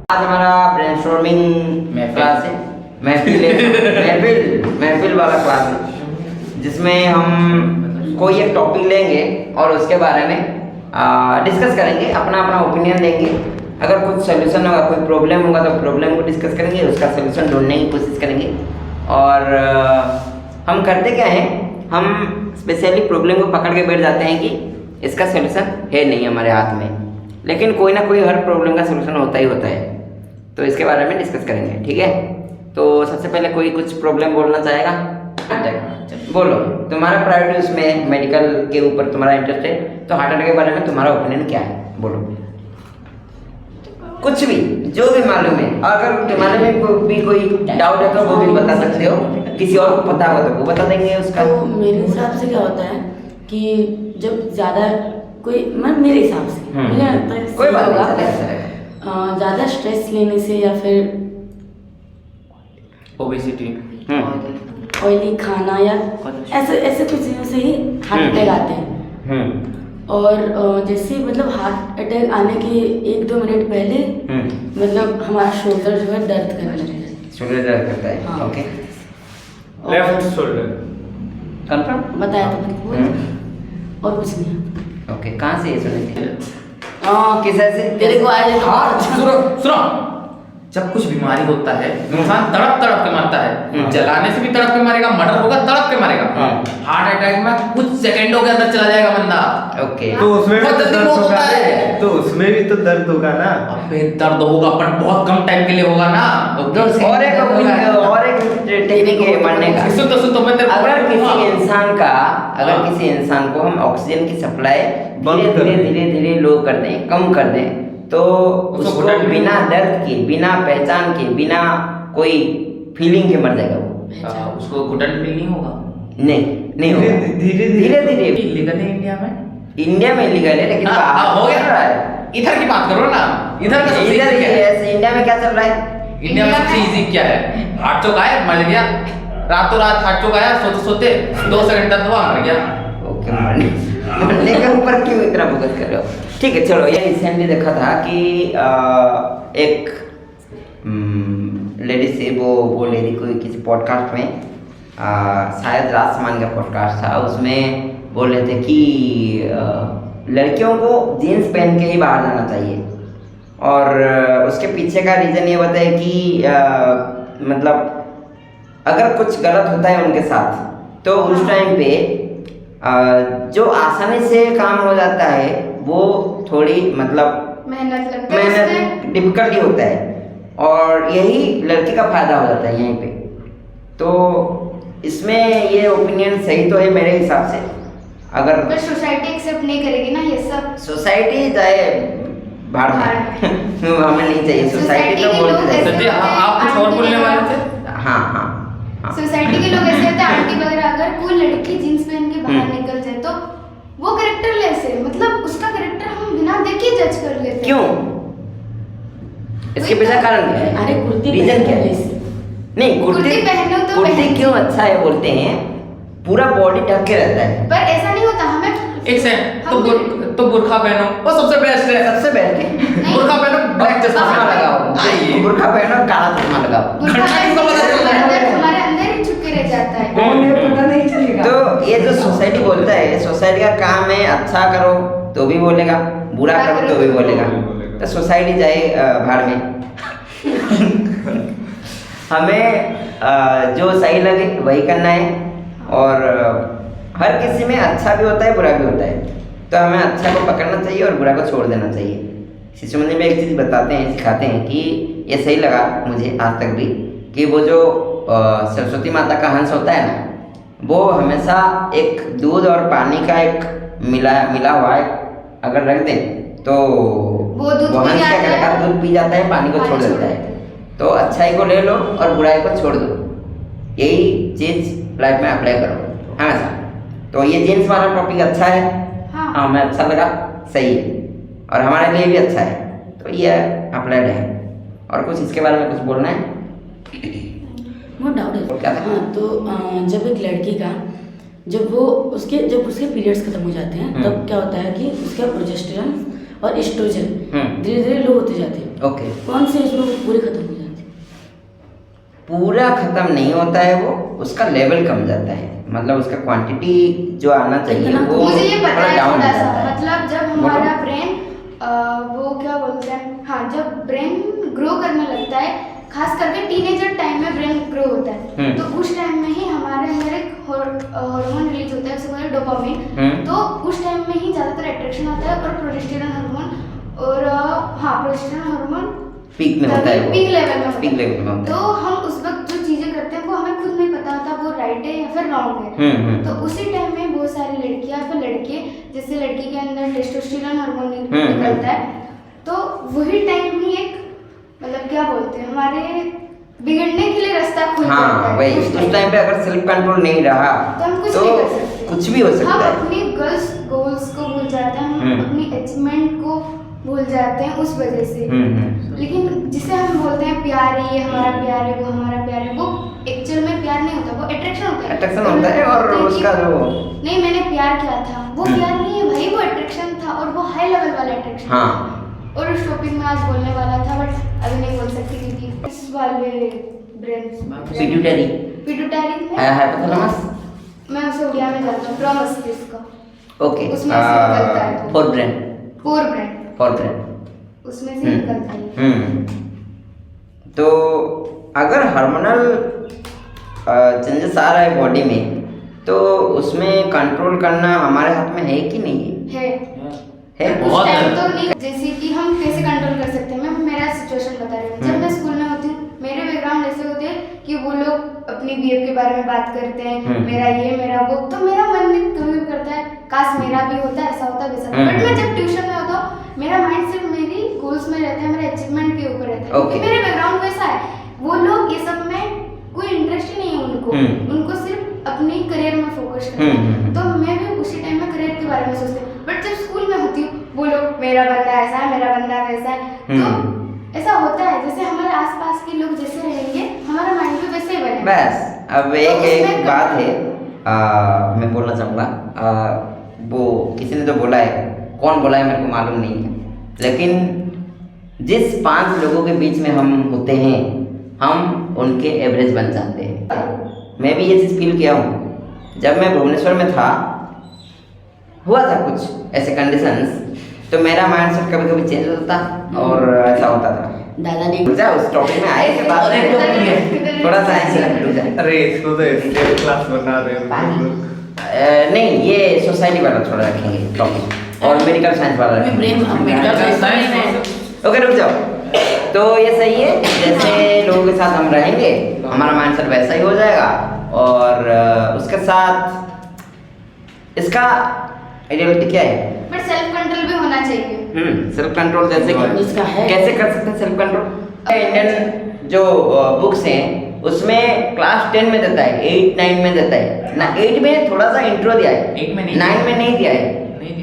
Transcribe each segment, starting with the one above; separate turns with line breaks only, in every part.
आज हमारा brainstorming class है, महफिल वाला क्लास है, जिसमें हम कोई एक टॉपिक लेंगे और उसके बारे में डिस्कस करेंगे, अपना अपना ओपिनियन देंगे। अगर कुछ सोल्यूशन होगा, कोई प्रॉब्लम होगा तो प्रॉब्लम को डिस्कस करेंगे, उसका सोल्यूशन ढूंढने की कोशिश करेंगे। और हम करते क्या हैं, हम स्पेशली प्रॉब्लम को पकड़ के बैठ जाते हैं कि इसका सोल्यूशन है नहीं हमारे हाथ में, लेकिन कोई ना कोई हर प्रॉब्लम का सोल्यूशन होता ही होता है। तो इसके बारे में डिस्कस करेंगे, ठीक है। तो सबसे पहले कोई कुछ प्रॉब्लम बोलना चाहेगा? बोलो, तुम्हारा प्रायोरिटी उसमें मेडिकल के ऊपर तुम्हारा इंटरेस्ट है, तो हार्ट अटैक के बारे में तुम्हारा ओपिनियन क्या है, बोलो। कुछ भी, जो भी मालूम है। अगर तुम्हारे में भी कोई डाउट है तो वो भी बता सकते हो, किसी और को पता होगा तो वो बता देंगे उसका।
तो मेरे हिसाब से क्या होता है कि जब ज़्यादा कोई मेरे हिसाब से मुझे लगता है
कोई बात
होगा
नहीं,
ज़्यादा स्ट्रेस लेने से या फिर
ओबेसिटी,
ऑयली खाना या ऐसे ऐसे कुछ चीज़ों से ही हार्ट अटैक आते हैं। और जैसे मतलब हार्ट अटैक आने के 1-2 मिनट पहले मतलब हमारा शोल्डर जो है दर्द करने लगता है।
शोल्डर दर्द करता है,
हाँ।
ओके।
लेफ्ट शोल्डर
कंफर्म
बताया तो बिल्कुल और कुछ नहीं।
ओके, कहाँ से ये सुने थे? किस ऐसे
तेरे को आया
हाँ, सुनो, जब कुछ बीमारी होता है इंसान तड़प के मरता है। जलाने से भी तड़प के मरेगा, मर्डर होगा तड़प के मरेगा। हार्ट अटैक में कुछ सेकंडों के अंदर चला जाएगा बंदा।
ओके,
तो उसमें भी
बहुत
तो
जल्दी
दर्द
मौत
होगा,
होता है।
तो उसमें भी तो दर्द होगा ना।
अबे दर्द होगा पर बहुत कम टाइम के लिए होगा ना।
और एक टेक्निक है मरने का।
सुन तो मैं तेरे को
अगर
हाँ।
किसी इंसान को हम ऑक्सीजन की सप्लाई
बंद कर दें।
धीरे लो कर दें, कम कर दें, तो उसको बिना दर्द के, बिना पहचान के, बिना कोई फीलिंग के मर जाएगा वो।
उसको घुटन फील नहीं होगा।
नहीं होगा। धीरे
इलीगल है इंडिया में।
इंडिया में लीगल है, लेकिन
हाँ, हो गया।
रहा है।
इधर की बात करो ना, इधर का सबसे easy क्या है?
ऐसे इंडिया में क्या चल रहा है?
इंडिया में सबसे इजी क्या है? हार्ट चौक आया, मर गया। रातों रात हार्ट चौक आया, सोते 2 सेकंड तक हुआ, मर गया।
ओके, मरने के ऊपर क्यों इतना फोकस कर रहे हो? ठीक है, चलो। ये रिसेंटली देखा था कि एक लेडी से वो बोल रही थी कोई किसी पॉडकास्ट में, शायद राजसमान का पॉडकास्ट था, उसमें बोल रहे थे कि लड़कियों को जीन्स पहन के ही बाहर जाना चाहिए। और उसके पीछे का रीज़न ये बताया कि मतलब अगर कुछ गलत होता है उनके साथ, तो उस टाइम पे जो आसानी से काम हो जाता है वो थोड़ी मतलब मेहनत डिफिकल्टी होता है, और यही लड़की का फायदा हो जाता है यहीं पे। तो इसमें ये ओपिनियन सही तो है मेरे हिसाब से। अगर
पर सोसाइटी एक्सेप्ट नहीं करेगी ना ये सब।
सोसाइटी जाए बाहर में हमें नहीं चाहिए सोसाइटी, तो
के लोग
बोलते
ऐसे
हैं।
आप कुछ और बोलने वाले थे?
हाँ।
सोसाइटी के लोग ऐसे होते हैं, आंटी वगैरह अगर कोई लड़की जींस पहन के बाहर निकल जाए तो वो कैरेक्टर लेस है, मतलब उसका कैरेक्टर हम बिना देखे जज कर लेते हैं।
क्यों? इसके पीछे कारण क्या है?
अरे कुर्ती
रीजन क्या है?
पहनने
नहीं,
कुर्ती पहनो तो
कुर्ती
पहन।
क्यों अच्छा है बोलते हैं? पूरा बॉडी ढक के रहता है।
पर ऐसा नहीं होता हमें।
एक सेकंड, तो बुर्खा पहनो, वो सबसे बेस्ट है।
सबसे बेस्ट है।
बुर्खा पहनो, ब्लैक
चश्मा
चश्मा
लगाओ, बुर्खा पहनो, काला चश्मा लगाओ।
बुर्खा
घंटा किसको पता चल रहा है?
हमारे अंदर ही छुप के रह जाता है।
पता नहीं चलेगा। तो ये जो सोसाइटी बोलता है, सोसाइटी का काम है अच्छा करो तो भी बोलेगा, बुरा करो तो भी बोलेगा। तो सोसाइटी जाए भाड़ में। हमें जो सही लगे वही करना है, और हर किसी में अच्छा भी होता है बुरा भी होता है, तो हमें अच्छा को पकड़ना चाहिए और बुरा को छोड़ देना चाहिए। शिशु मंदिर में एक चीज़ बताते हैं, सिखाते हैं कि ये सही लगा मुझे आज तक भी, कि वो जो सरस्वती माता का हंस होता है ना, वो हमेशा एक दूध और पानी का एक मिला हुआ है अगर रख दें तो
वो दूध
वो
पी
हंस क्या
जाता
करेगा?
है।
दूध पी जाता है, पानी को छोड़ देता है। तो अच्छाई को ले लो और बुराई को छोड़ दो, यही चीज़ लाइफ में अप्लाई करो हमेशा। तो ये जीन्स वाला टॉपिक अच्छा है,
हाँ।
हमें अच्छा लगा, सही है, और हमारे लिए भी अच्छा है, तो ये अप्लाइड है। और कुछ इसके बारे में कुछ बोलना है?
वो डाउट है।
क्या था?
हाँ, तो जब एक लड़की का जब उसके पीरियड्स खत्म हो जाते हैं तब क्या होता है कि उसका प्रोजेस्टेरॉन और एस्ट्रोजन धीरे धीरे लो होते जाते हैं।
ओके,
कौन से एज में वो पूरे खत्म हो जाते हैं?
पूरा खत्म नहीं होता है वो, उसका लेवल कम जाता है, मतलब उसका क्वांटिटी जो आना चाहिए
इतना
वो
मुझे ये पता
थोड़ा
है
डाउन हो
थोड़ा सा,
जाता है।
मतलब जब हमारा ब्रेन वो क्या बोलते हैं, हाँ, जब ब्रेन ग्रो करने लगता है, खास करके टीनेजर टाइम में ब्रेन ग्रो होता है, तो उस टाइम में ही हमारे अंदर एक हार्मोन रिलीज होता है, उसे बोलते हैं डोपामिन। तो उस टाइम में ही ज़्यादातर अट्रैक्शन होता है, और प्रोजेस्टेरॉन हार्मोन, और हाँ, प्रोजेस्टेरॉन हार्मोन
पीक में होता है वो,
पीक लेवल में होता
पीक
है।
लेवल में होता
तो हम उस वक्त जो चीजें करते हैं वो हमें खुद नहीं पता होता वो राइट है या फिर रॉन्ग है।
है।
तो उसी टाइम में बहुत सारी लड़कियां फिर लड़के, जैसे लड़की के अंदर टेस्टोस्टेरोन हार्मोन निकलता है, तो वही टाइम ही एक, मतलब क्या बोलते हैं, हमारे बिगड़ने के लिए रास्ता खुल जाता
हाँ
है।
वही, उस टाइम पे अगर सेल्फ कंट्रोल नहीं रहा
तो हम कुछ
तो
नहीं कर सकते।
कुछ भी हो सकता
हम
है।
अपनी गोल्स को भूल जाते हैं, हम अपनी अचीवमेंट को भूल जाते हैं उस वजह से। लेकिन जिसे हम बोलते हैं प्यार है, ये हमारा प्यार है, वो हमारा प्यार है, वो एक्चुअल में प्यार नहीं होता, वो अट्रैक्शन होता है।
अट्रैक्शन होता है, और उसका जो
नहीं, मैंने प्यार किया था, वो प्यार नहीं है भाई, वो अट्रैक्शन था, और वो हाई लेवल वाला अट्रैक्शन।
हाँ,
और उस टॉपिक में आज बोलने वाला था, बट अभी नहीं बोल सकती क्योंकि इस वाले
पिट्यूटरी
पिट्यूटरी
हाइपोथैलेमस,
मैं उसे उड़िया में जानता हूँ, प्रॉमस्टिस का,
ओके,
उसमें से निकलता है
फोर ब्रेन,
फोर ब्रेन उसमें से निकलता है।
तो अगर हार्मोनल चेंजेस आ रहा है बॉडी में, तो उसमें कंट्रोल करना हमारे हाथ में है कि नहीं
है
है?
उस
बहुत
टाइम
है।
तो नहीं, जैसे कि हम कैसे कंट्रोल कर सकते हैं, मैं मेरा सिचुएशन बता रही हूँ। जब मैं स्कूल में होती हूँ, मेरे बैकग्राउंड ऐसे होते हैं कि वो लोग अपनी बीएफ के बारे में बात करते हैं, मेरा ये मेरा वो, तो मेरा मन में कभी भी करता है काश मेरा भी होता, ऐसा होता वैसा। बट मैं जब ट्यूशन में होता हूँ, मेरा माइंड सिर्फ मेरी गोल्स में रहता है, मेरे अचीवमेंट के ऊपर रहता है, क्योंकि मेरे बैकग्राउंड वैसा है। वो लोग ये सब में कोई इंटरेस्ट ही नहीं है उनको सिर्फ अपनी करियर में फोकस करना है। तो मैं भी उसी टाइम में करियर के बारे में सोचती हूँ। बट जब स्कूल में होती हूँ, वो लोग मेरा बंदा ऐसा है, मेरा बंदा वैसा है, तो ऐसा होता है जैसे हमारे आसपास के लोग जैसे रहेंगे, हमारा माइंड भी वैसे ही बनेगा।
बस अब एक बात है, मैं बोलना चाहूँगा, वो किसी ने तो बोला है, कौन बोला है मेरे को मालूम नहीं है, लेकिन जिस 5 लोगों के बीच में हम होते हैं, हम उनके एवरेज बन जाते हैं। मैं भी ये चीज़ फील किया हूँ। जब मैं भुवनेश्वर में था, हुआ था कुछ ऐसे कंडीशंस, तो मेरा माइंडसेट कभी कभी चेंज होता था और ऐसा होता था।
दादा ने
उस टॉपिक में आए के बाद में थोड़ा सा ऐसे लग जाए।
अरे इसको तो स्टेट क्लास बना रहे हो।
नहीं, ये सोसाइटी वाला थोड़ा रखेंगे टॉपिक, और मेडिकल साइंस वाला रखेंगे।
मेडिकल साइंस
ओके, रुक जाओ। तो ये सही है, जैसे लोगों के साथ हम रहेंगे, हमारा माइंडसेट वैसा ही हो जाएगा, और उसके साथ इसका रियलिटी क्या है?
बट सेल्फ कंट्रोल भी होना चाहिए।
सेल्फ कंट्रोल जैसे कि
इसका है।
कैसे कर सकते हैं सेल्फ कंट्रोल? इंडियन जो बुक्स हैं उसमें क्लास 10 में देता है, 8 9 में देता है ना। 8 में थोड़ा सा इंट्रो दिया है,
8 में नहीं
9 में नहीं दिया है।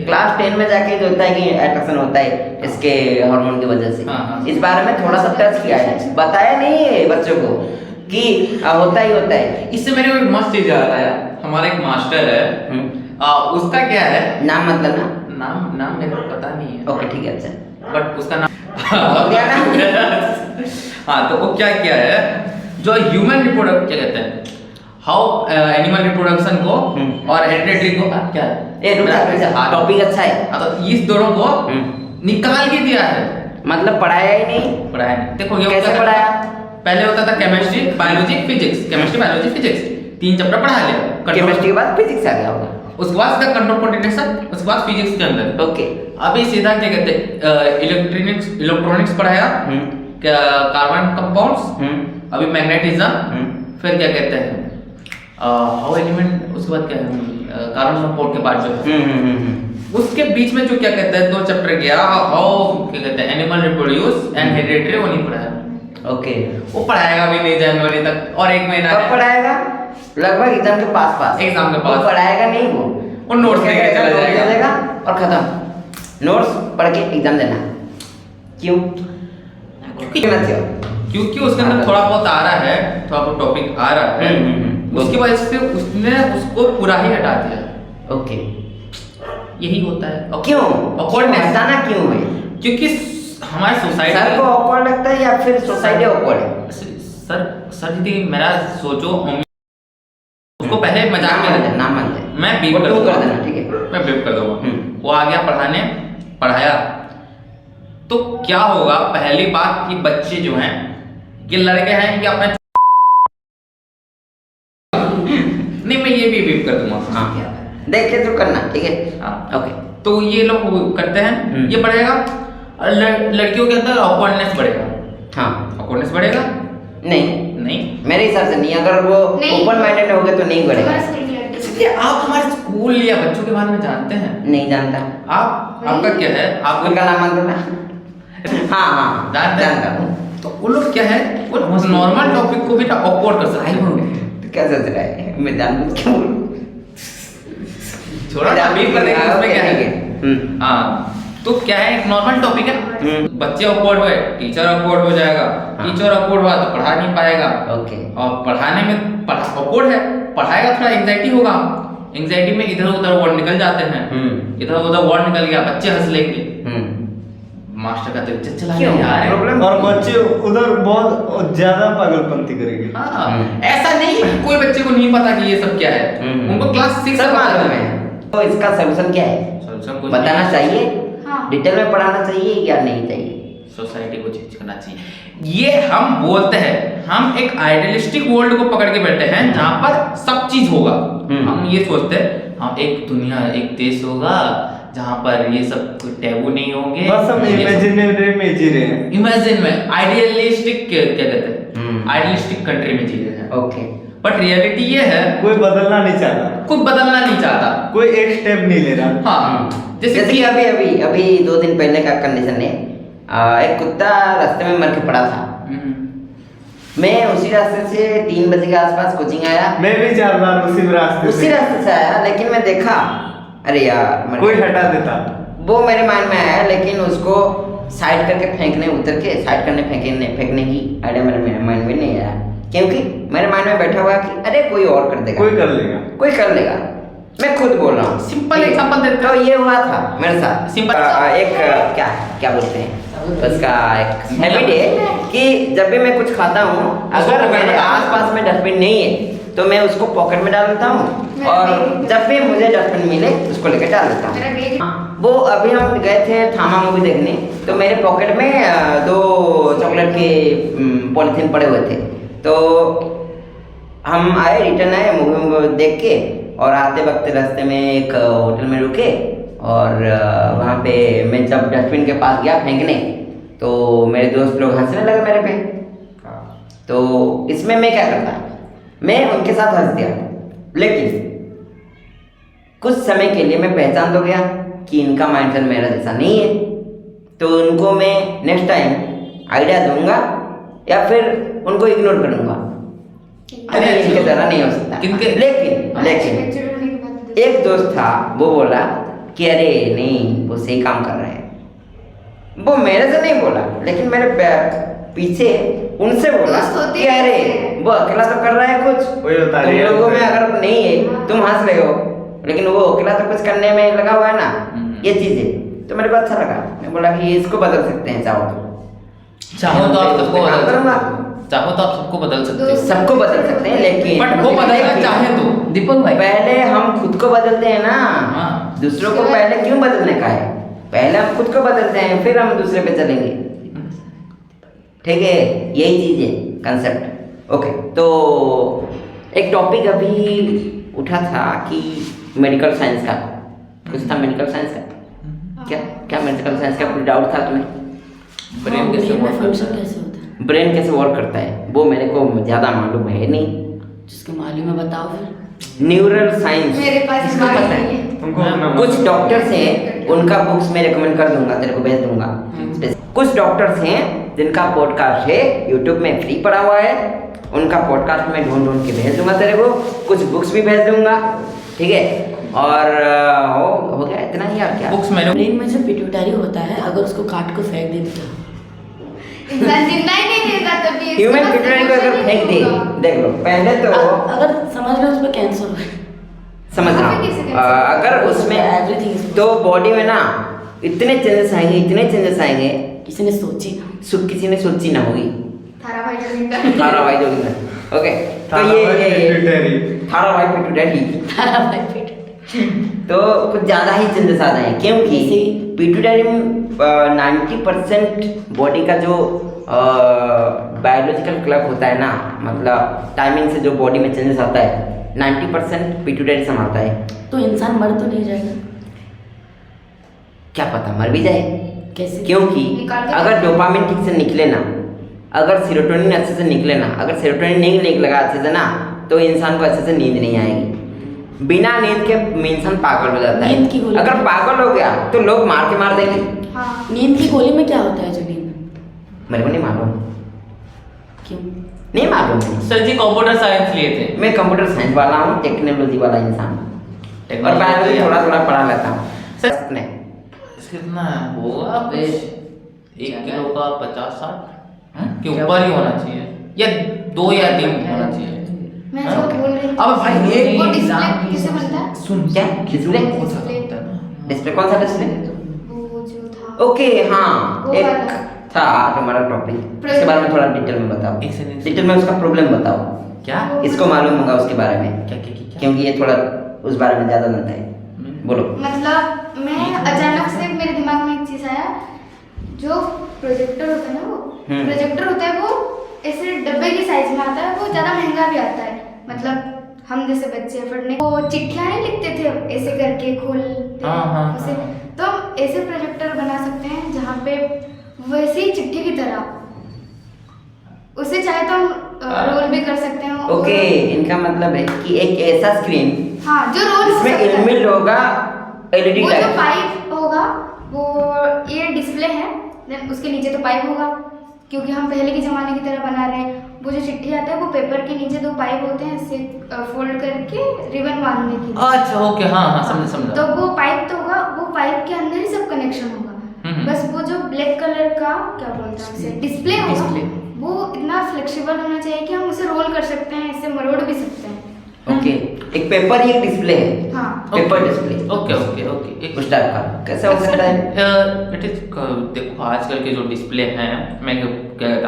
क्लास 10 में जाके जो होता है कि अट्रैक्शन होता है इसके हार्मोन की वजह से।
हाँ।
इस बारे में थोड़ा सा टच किया है, बताया नहीं है बच्चों को कि होता ही होता है।
इससे मेरे को एक मस्त चीज याद आया। हमारा एक मास्टर है, उसका क्या है,
नाम मतलब ना,
नाम मेरे को पता नहीं है।
ओके ठीक है, अच्छा
बट उसका नाम
हो गया ना?
हाँ, तो वो क्या किया है, जो ह्यूमन रिप्रोडक्ट क्या कहते हैं, हाउ एनिमल रिप्रोडक्शन को और हेरिडिटरी को क्या है,
ये टॉपिक अच्छा है।
हाँ, तो इस दोनों को निकाल के दिया है,
मतलब पढ़ाया ही नहीं।
पढ़ाया नहीं। देखो ये
कैसे
होता था-
पढ़ाया?
पहले होता था chemistry, biology, physics, chemistry, biology, physics, 3 chapter पढ़ा लिया।
केमिस्ट्री के बाद फिजिक्स आ गया होगा।
उसके बाद सीधा कंट्रोल कोऑर्डिनेशन, उसके बाद फिजिक्स के अंदर।
ओके।
अभी सीधा क्या कहते हैं, इलेक्ट्रॉनिक्स पढ़ाया, कार्बन कंपाउंड्स, अभी मैग्नेटिज्म, फिर क्या कहते हैं हाउ एलिमेंट, उसके बाद क्या है कार्बन कंपाउंड के बाद जो है उसके बीच में जो क्या कहते हैं 2 चैप्टर गया, हाउ क्या कहते हैं एनिमल रिप्रोड्यूस एंड हेरिडिटरी, वो नहीं पढ़ाया।
ओके,
वो पढ़ाएगा भी नहीं जनवरी तक, और 1 महीना
कब
है।
पढ़ाएगा? लगभग एग्जाम के पास
एग्जाम के
वो
पास।
पढ़ाएगा नहीं, वो
नोट्स
क्या
लेके
करेगा?
चला
नोट्स
जाएगा।
ले लेगा और खत्म। नोट्स पढ़ के एग्जाम देना। क्यों?
क्योंकि उसके अंदर थोड़ा बहुत आ रहा है, थोड़ा बहुत टॉपिक आ रहा है, उसकी वजह से उसने उसको पूरा ही हटा दिया।
ओके,
यही होता है।
क्यों?
Awkwardness।
हटाना क्यों है?
क्योंकि हमारे
सर को
सोसाइटी
ऑकवर्ड लगता है या फिर सोसाइटी ऑकवर्ड है?
सर जी मेरा सोचो उसको पहले मजाक में लेते
नाम मत ले,
मैं बीप
वो
कर
तू
दूंगा।
कर देना, ठीक है?
मैं बीप कर दूंगा। वो आ गया पढ़ाने, पढ़ाया तो क्या होगा, पहली बात कि बच्चे जो हैं ये लड़के हैं ये अपना नहीं मैं ये भी बीप कर दूंगा।
हाँ देख के तो करना, ठीक है?
हाँ
ओके।
तो ये लोग करते हैं, ये बढ़ेगा और लड़कियों के अंदर ऑकवर्डनेस बढ़ेगा।
हाँ
ऑकवर्डनेस बढ़ेगा
नहीं, मेरे हिसाब से नहीं। अगर वो
नहीं।
ओपन माइंडेड हो गए तो नहीं बढ़ेगा।
हमारे स्कूल की लड़की
इसलिए आप हमारे स्कूल या बच्चों के बारे में जानते हैं?
नहीं जानता।
आपका क्या है, आप
उनका नाम मान दो ना। हाँ
जानता हूँ। तो वो लोग क्या है, वो नॉर्मल टॉपिक को भी ना ऑकवर्ड कर सकते हैं।
तो क्या सोच रहा है, मैं जानबूझ के बोलूं?
छोड़ा ना, बीप कर देंगे, उसमें क्या है?
हम्म।
हाँ तो क्या है, एक नॉर्मल टॉपिक है, बच्चे ऑकवर्ड हुए टीचर ऑकवर्ड हो जाएगा, टीचर ऑकवर्ड हुआ तो पढ़ा नहीं पाएगा।
ओके।
और पढ़ाने में ऑकवर्ड है, पढ़ाएगा थोड़ा एंजाइटी होगा, एंजाइटी में इधर उधर वर्ड निकल जाते हैं, इधर उधर वर्ड निकल गया, बच्चे हंस लेंगे, मास्टर का तो इज्जत चला गया यार।
प्रॉब्लम
और बच्चे उधर बहुत ज्यादा पागलपंती करेंगे।
हाँ ऐसा नहीं है कि कोई बच्चे को नहीं पता कि ये सब क्या है, उनको क्लास 6
सब मालूम है। तो इसका सलूशन क्या है,
सॉल्यूशन कुछ
बताना चाहिए?
हाँ।
डिटेल में पढ़ाना चाहिए या नहीं चाहिए?
सोसाइटी को चेंज करना चाहिए। ये हम बोलते हैं, हम एक आइडियलिस्टिक वर्ल्ड को पकड़ के बैठे हैं जहां पर सब चीज होगा। हम ये सोचते हैं हम एक दुनिया एक देश होगा जहां पर ये सब कोई टैबू नहीं होंगे,
बस हम इमेजिनरी में जी रहे हैं।
इमेजिन में आइडियलिस्टिक क्या कहते हैं, आइडियलिस्टिक कंट्री में जी रहे हैं।
ओके।
बट रियलिटी ये है
कोई बदलना नहीं चाहता,
कोई बदलना नहीं चाहता।
कोई एक स्टेप नहीं ले रहा।
हाँ
जैसे कि अभी 2 दिन पहले का कंडीशन है, एक कुत्ता रास्ते में मर के पड़ा था। मैं उसी रास्ते से 3 बजे के आसपास कोचिंग आया,
मैं भी 4 बार उसी रास्ते
से आया, लेकिन मैं देखा अरे यार मर
कोई
गया।
हटा देता।
वो मेरे माइंड में आया, लेकिन उसको साइड करके फेंकने उतर के साइड करने फेंकने की आइडिया मेरे माइंड में नहीं आया, क्योंकि मेरे माइंड में बैठा हुआ कि अरे कोई और कर देगा, कोई कर लेगा। मैं खुद बोल रहा हूँ,
सिंपल एग्जांपल देता
तो ये हुआ था मेरे साथ।
सिंपल
एक क्या बोलते हैं उसका, एक हैबिट है कि जब भी मैं कुछ खाता हूँ, अगर मेरे आसपास में डस्टबिन नहीं है तो मैं उसको पॉकेट में डाल देता हूँ, और जब भी मुझे डस्टबिन मिले उसको लेकर डाल देता हूँ। वो अभी हम गए थे थामा मूवी देखने, तो मेरे पॉकेट में 2 चॉकलेट के पॉलिथीन पड़े हुए थे। तो हम आए, रिटर्न आए मूवी देख के, और आते वक्त रास्ते में एक होटल में रुके, और वहाँ पे मैं जब डस्टबिन के पास गया फेंकने, तो मेरे दोस्त लोग हंसने लगे मेरे पे। तो इसमें मैं क्या करता, मैं उनके साथ हंस दिया, लेकिन कुछ समय के लिए मैं पहचान तो गया कि इनका माइंडसेट मेरा जैसा नहीं है, तो उनको मैं नेक्स्ट टाइम आइडिया दूंगा या फिर उनको इग्नोर करूंगा। अरे इनके तरह नहीं हो सकता। लेकिन एक दोस्त था, वो बोला कि अरे नहीं वो सही काम कर रहे हैं। वो मेरे से नहीं बोला, लेकिन मेरे पीछे उनसे बोला कि अरे वो अकेला तो कर रहा है कुछ, तुम लोगों में अगर नहीं है तुम हंस रहे हो, लेकिन वो अकेला तो कुछ करने में लगा हुआ है ना, ये चीजें। तो मेरे को अच्छा लगा, मैं बोला कि इसको बदल सकते हैं, चाहो तो
आप सबको बदल
करूंगा,
चाहो तो आप सबको बदल सकते हैं,
सबको बदल सकते हैं, लेकिन
बट वो बदलना चाहे तो दीपक भाई
पहले हम खुद को बदलते हैं ना। दूसरों को पहले क्यों बदलने का है, पहले हम खुद को बदलते हैं फिर हम दूसरे पे चलेंगे। ठीक है, यही चीज है कंसेप्ट। ओके, तो एक टॉपिक अभी उठा था कि मेडिकल साइंस का कुछ था, मेडिकल साइंस का क्या मेडिकल साइंस का कुछ डाउट था तुम्हें?
ब्रेन कैसे वर्क करता है,
ब्रेन कैसे वर्क करता है वो मेरे को ज़्यादा मालूम है नहीं।
जिसके मालूम है बताओ फिर।
न्यूरल साइंस
मेरे पास
इसको
दिमाग
पता
नहीं
है। कुछ डॉक्टर्स हैं, उनका बुक्स मैं रिकमेंड कर दूंगा, तेरे को भेज दूंगा। कुछ डॉक्टर्स हैं जिनका पॉडकास्ट है यूट्यूब में फ्री पड़ा हुआ है, उनका पॉडकास्ट में ढूंढ के भेज दूंगा तेरे को, कुछ बुक्स भी भेज दूंगा। ठीक है, और हो गया इतना ही। और क्या
बुक्स में
ब्रेन में जो पिट्यूटरी होता है, अगर उसको काट को फेंक दे तो
इंसान जिंदा ही नहीं रहता, तभी
ह्यूमन पिट्यूटरी को अगर फेंक दे, देख लो पहले तो
अगर समझ लो उस पर कैंसर हो,
समझ रहा हूँ, अगर उसमें
एवरीथिंग
तो बॉडी में ना इतने चेंजेस आएंगे, इतने चेंजेस आएंगे,
किसी ने सोची ना।
किसी ने सोची ना होगी।
थारा भाई जोगिंदर।
थारा भाई जोगिंदर, ओके। तो ये थारा भाई पिट्यूटरी,
तारा भाई पेट।
तो कुछ ज़्यादा ही चेंजेस आ रहे हैं, क्योंकि
जैसे?
पिट्यूटरी में 90% बॉडी का जो बायोलॉजिकल क्लॉक होता है ना, मतलब टाइमिंग से जो बॉडी में चेंजेस आता है, 90% पिट्यूटरी संभालता है।
तो इंसान मर तो नहीं जाएगा?
क्या पता मर भी जाए,
कैसे?
क्योंकि
निकाल के
अगर डोपामिन ठीक से निकले ना, अगर सेरोटोनिन अच्छे से निकले ना, अगर सेरोटोनिन नहीं निकलेगा अच्छे से ना, तो इंसान को अच्छे से नींद नहीं आएगी। बिना नींद के इंसान पागल हो जाता
नींद की
है।
गोली।
अगर पागल हो गया तो लोग मार के मार देंगे।
हाँ।
नींद की गोली में क्या होता है जुबीन?
मेरे को नहीं मालूम,
क्यों?
नहीं मालूम मुझे।
सर जी कंप्यूटर साइंस लिए थे।
मैं कंप्यूटर साइंस वाला हूँ, टेक्नोलॉजी वाला इंसान हूँ, और बायोलॉजी थोड़ा थोड़ा पढ़ा लेता हूँ।
सर-
ने
कितना होगा कुछ 1 किलो का 50-60 के
क्या?
ऊपर ही होना चाहिए, या 2 या 3 होना चाहिए।
मैं जो बोल रही थी।
अब भाई एक
वो डिस्प्ले किसे बनता है?
सुन
क्या? डिस्प्ले? डिस्प्ले कौन सा डिस्प्ले?
वो जो था।
ओके, हाँ,
वो
एक
वाला।
था हमारा टॉपिक, उसके बारे में थोड़ा डिटेल में बताओ।
एक सेकंड।
डिटेल में उसका प्रॉब्लम बताओ,
क्या
इसको मालूम होगा उसके बारे में,
क्या क्या क्या
क्योंकि ये थोड़ा उस बारे में ज़्यादा जानता है। बोलो।
मतलब मैं अचानक से मेरे दिमाग में एक चीज आया, जो प्रोजेक्टर होता है ना, वो प्रोजेक्टर होता है, वो ऐसे डब्बे की साइज में आता है, वो ज्यादा महंगा भी आता है। मतलब हम जैसे बच्चे पढ़ने वो चिट्ठियां नहीं लिखते थे ऐसे करके खोलते
हाँ,
उसे,
हाँ।
तो हम ऐसे प्रोजेक्टर बना सकते हैं जहाँ पे वैसे ही चिट्ठी की तरह उसे चाहे तो हम रोल भी कर सकते हैं।
ओके, इनका मतलब है कि एक ऐसा स्क्रीन
हाँ, जो रोल हो
इसमें
सकता है।
इनबिल्ट होगा एलईडी
वो जो
लाइट।
पाइप होगा वो ये डिस्प्ले है, देन उसके नीचे तो पाइप होगा, क्योंकि हम पहले के ज़माने की तरह बना रहे हैं। वो जो चिट्ठी आता है वो पेपर के नीचे 2 पाइप होते हैं, इससे फोल्ड करके रिबन बांधने के लिए।
अच्छा ओके, हाँ हाँ समझा।
तो वो पाइप तो होगा, वो पाइप के अंदर ही सब कनेक्शन होगा। बस वो जो ब्लैक कलर का क्या बोलते हैं उसे, डिस्प्ले होगा,
डिस्प्ले।
वो इतना फ्लेक्सिबल होना चाहिए कि हम उसे रोल कर सकते हैं, इसे मरोड़ भी सकते हैं।
ओके, एक पेपर ही एक डिस्प्ले है।
हाँ।
Paper display.
Okay okay okay
उस टाइप का कैसे हो सकता है?
इट इज देखो आजकल के जो डिस्प्ले हैं, मैं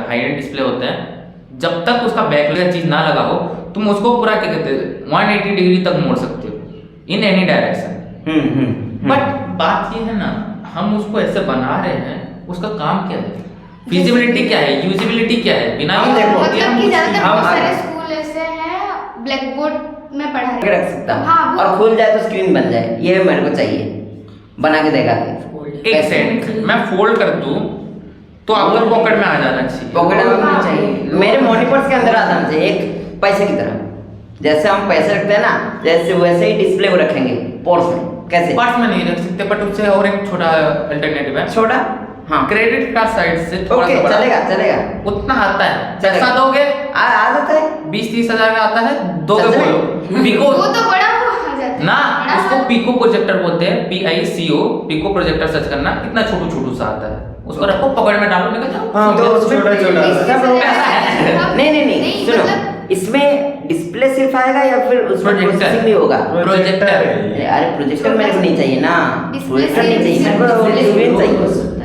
हाई एंड डिस्प्ले होते हैं, जब तक उसका बैकलाइट चीज ना लगा हो, तुम उसको पूरा क्या कहते हैं 180 डिग्री तक मोड़ सकते हो इन एनी डायरेक्शन। बट बात ये है ना, हम उसको ऐसे बना रहे हैं, उसका काम क्या है, फिजिबिलिटी क्या है, यूजिबिलिटी क्या है, बिना
हम
use
देखो,
किए हम
मतलब कि
कुछ
ज्यादातर
नहीं-
बहुत
हम-
सारे स्कूल ऐसे हैं ब्लैक बोर्ड में पढ़ा रहे
रख सकता हूँ,
हाँ, वो-
और खुल जाए तो स्क्रीन बन जाए, ये मेरे को चाहिए, बना के देगा के।
एक सेकंड, मैं फोल्ड कर दूं तो आपका पॉकेट में आ जाना चाहिए।
पॉकेट में होना
हाँ।
चाहिए, मेरे मनी पर्स के अंदर आ जाना चाहिए, एक पैसे की तरह। जैसे हम पैसे रखते हैं ना, जैसे वैसे ही डिस्प्ले को रखेंगे पर्स में। कैसे?
पर्स में नहीं रख सकते, बट उससे और एक छोटा अल्टरनेटिव है,
छोटा, हाँ,
क्रेडिट कार्ड साइड से थोड़ा
ओके,
सा बड़ा,
चलेगा चलेगा,
उतना आता है।
चलेगा।
जैसा दोगे
आ जाता है।
20-30 हजार का आता है, दोगे
चल जाएगा।
बोलो पिको
वो तो बड़ा वो आ जाता है
ना,
बड़ा
उसको
वाला।
पिको प्रोजेक्टर बोलते हैं, PICO, पिको प्रोजेक्टर सर्च करना, इतना छोटू सा आता है, उसको रखो पॉकेट में डालो, निकल जाओ।
हाँ, तो
उसमें
छोटा छोटा
इससे
सब
ज्यादा-
ऐसा है। नहीं, सुनो,
मतलब
इसमें डिस्प्ले सिर्फ आएगा या फिर उसमें
प्रोजेक्टर।
प्रोसेसिंग भी होगा?
प्रोजेक्टर
अरे प्रोजेक्टर मेरे को नहीं चाहिए ना,
डिस्प्ले
प्रोजेक्टर नहीं चाहिए,
सिर्फ
मेरे को
डिस्प्ले
स्क्रीन चाहिए।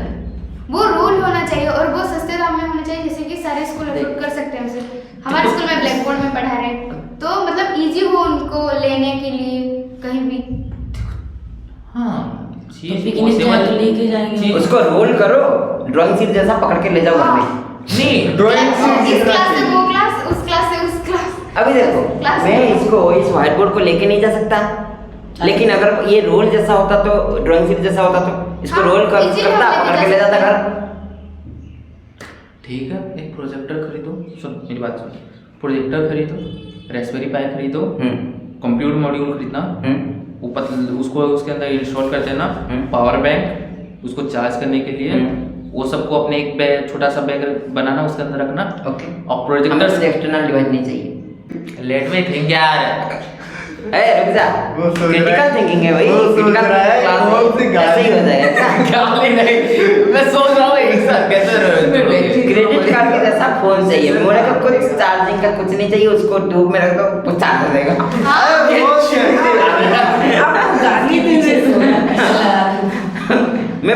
वो रोल होना चाहिए और वो सस्ते दाम में होना चाहिए, जैसे कि सारे स्कूल अफोर्ड कर सकते हैं उसे। हमारे स्कूल में ब्लैक बोर्ड में पढ़ा रहे हैं, तो मतलब इजी हो उनको लेने के लिए कहीं भी।
हाँ,
तो
चीज
पिकनिक
possible-
जाए तो लेके जाएंगे।
चीज-
उसको रोल करो, ड्राइंग शीट जैसा पकड़ के ले जाओ घर में।
नहीं,
ड्राइंग
इस क्लास से वो क्लास, उस क्लास से उस क्लास।
अभी देखो,
क्लास
मैं
में-
इसको इस व्हाइट बोर्ड को लेके नहीं जा सकता, लेकिन अगर ये रोल जैसा होता तो, ड्राइंग शीट जैसा होता तो इसको
हाँ,
रोल कर
easily
करता,
हम लेके
पकड़
जा
के ले जाता
सकते
घर।
ठीक है, एक प्रोजेक्टर खरीदो, सुन मेरी बात सुन, प्रोजेक्टर खरीदो, रेस्पबेरी पाई खरीदो, कंप्यूटर मॉड्यूल खरीदना, ऊपर उसको उसके अंदर इंस्टॉल कर देना, पावर बैंक उसको चार्ज करने के लिए, वो सबको अपने एक बैग, छोटा सा बैग बनाना, उसके अंदर रखना,
ओके,
और प्रोजेक्टर
एक्सटर्नल डिवाइस नहीं चाहिए।
लेट में थिंक यार,
ए रुक जा,
वो सोच रहा है।
क्रिटिकल थिंकिंग है भाई,
वो सोच
क्रिटिकल
रहा है,
क्लास
कौन सी
है,
गाली-
ऐसे ही हो जाएगा।
गाली नहीं, मैं सोच रहा हूँ एक साथ कैसे
क्रेडिट कार्ड के जैसा फोन चाहिए, मेरे को कुछ चार्जिंग का कुछ नहीं चाहिए, उसको धूप में रख दो वो चार्ज हो जाएगा।
अरे वो
गाली दीजिए।
मैं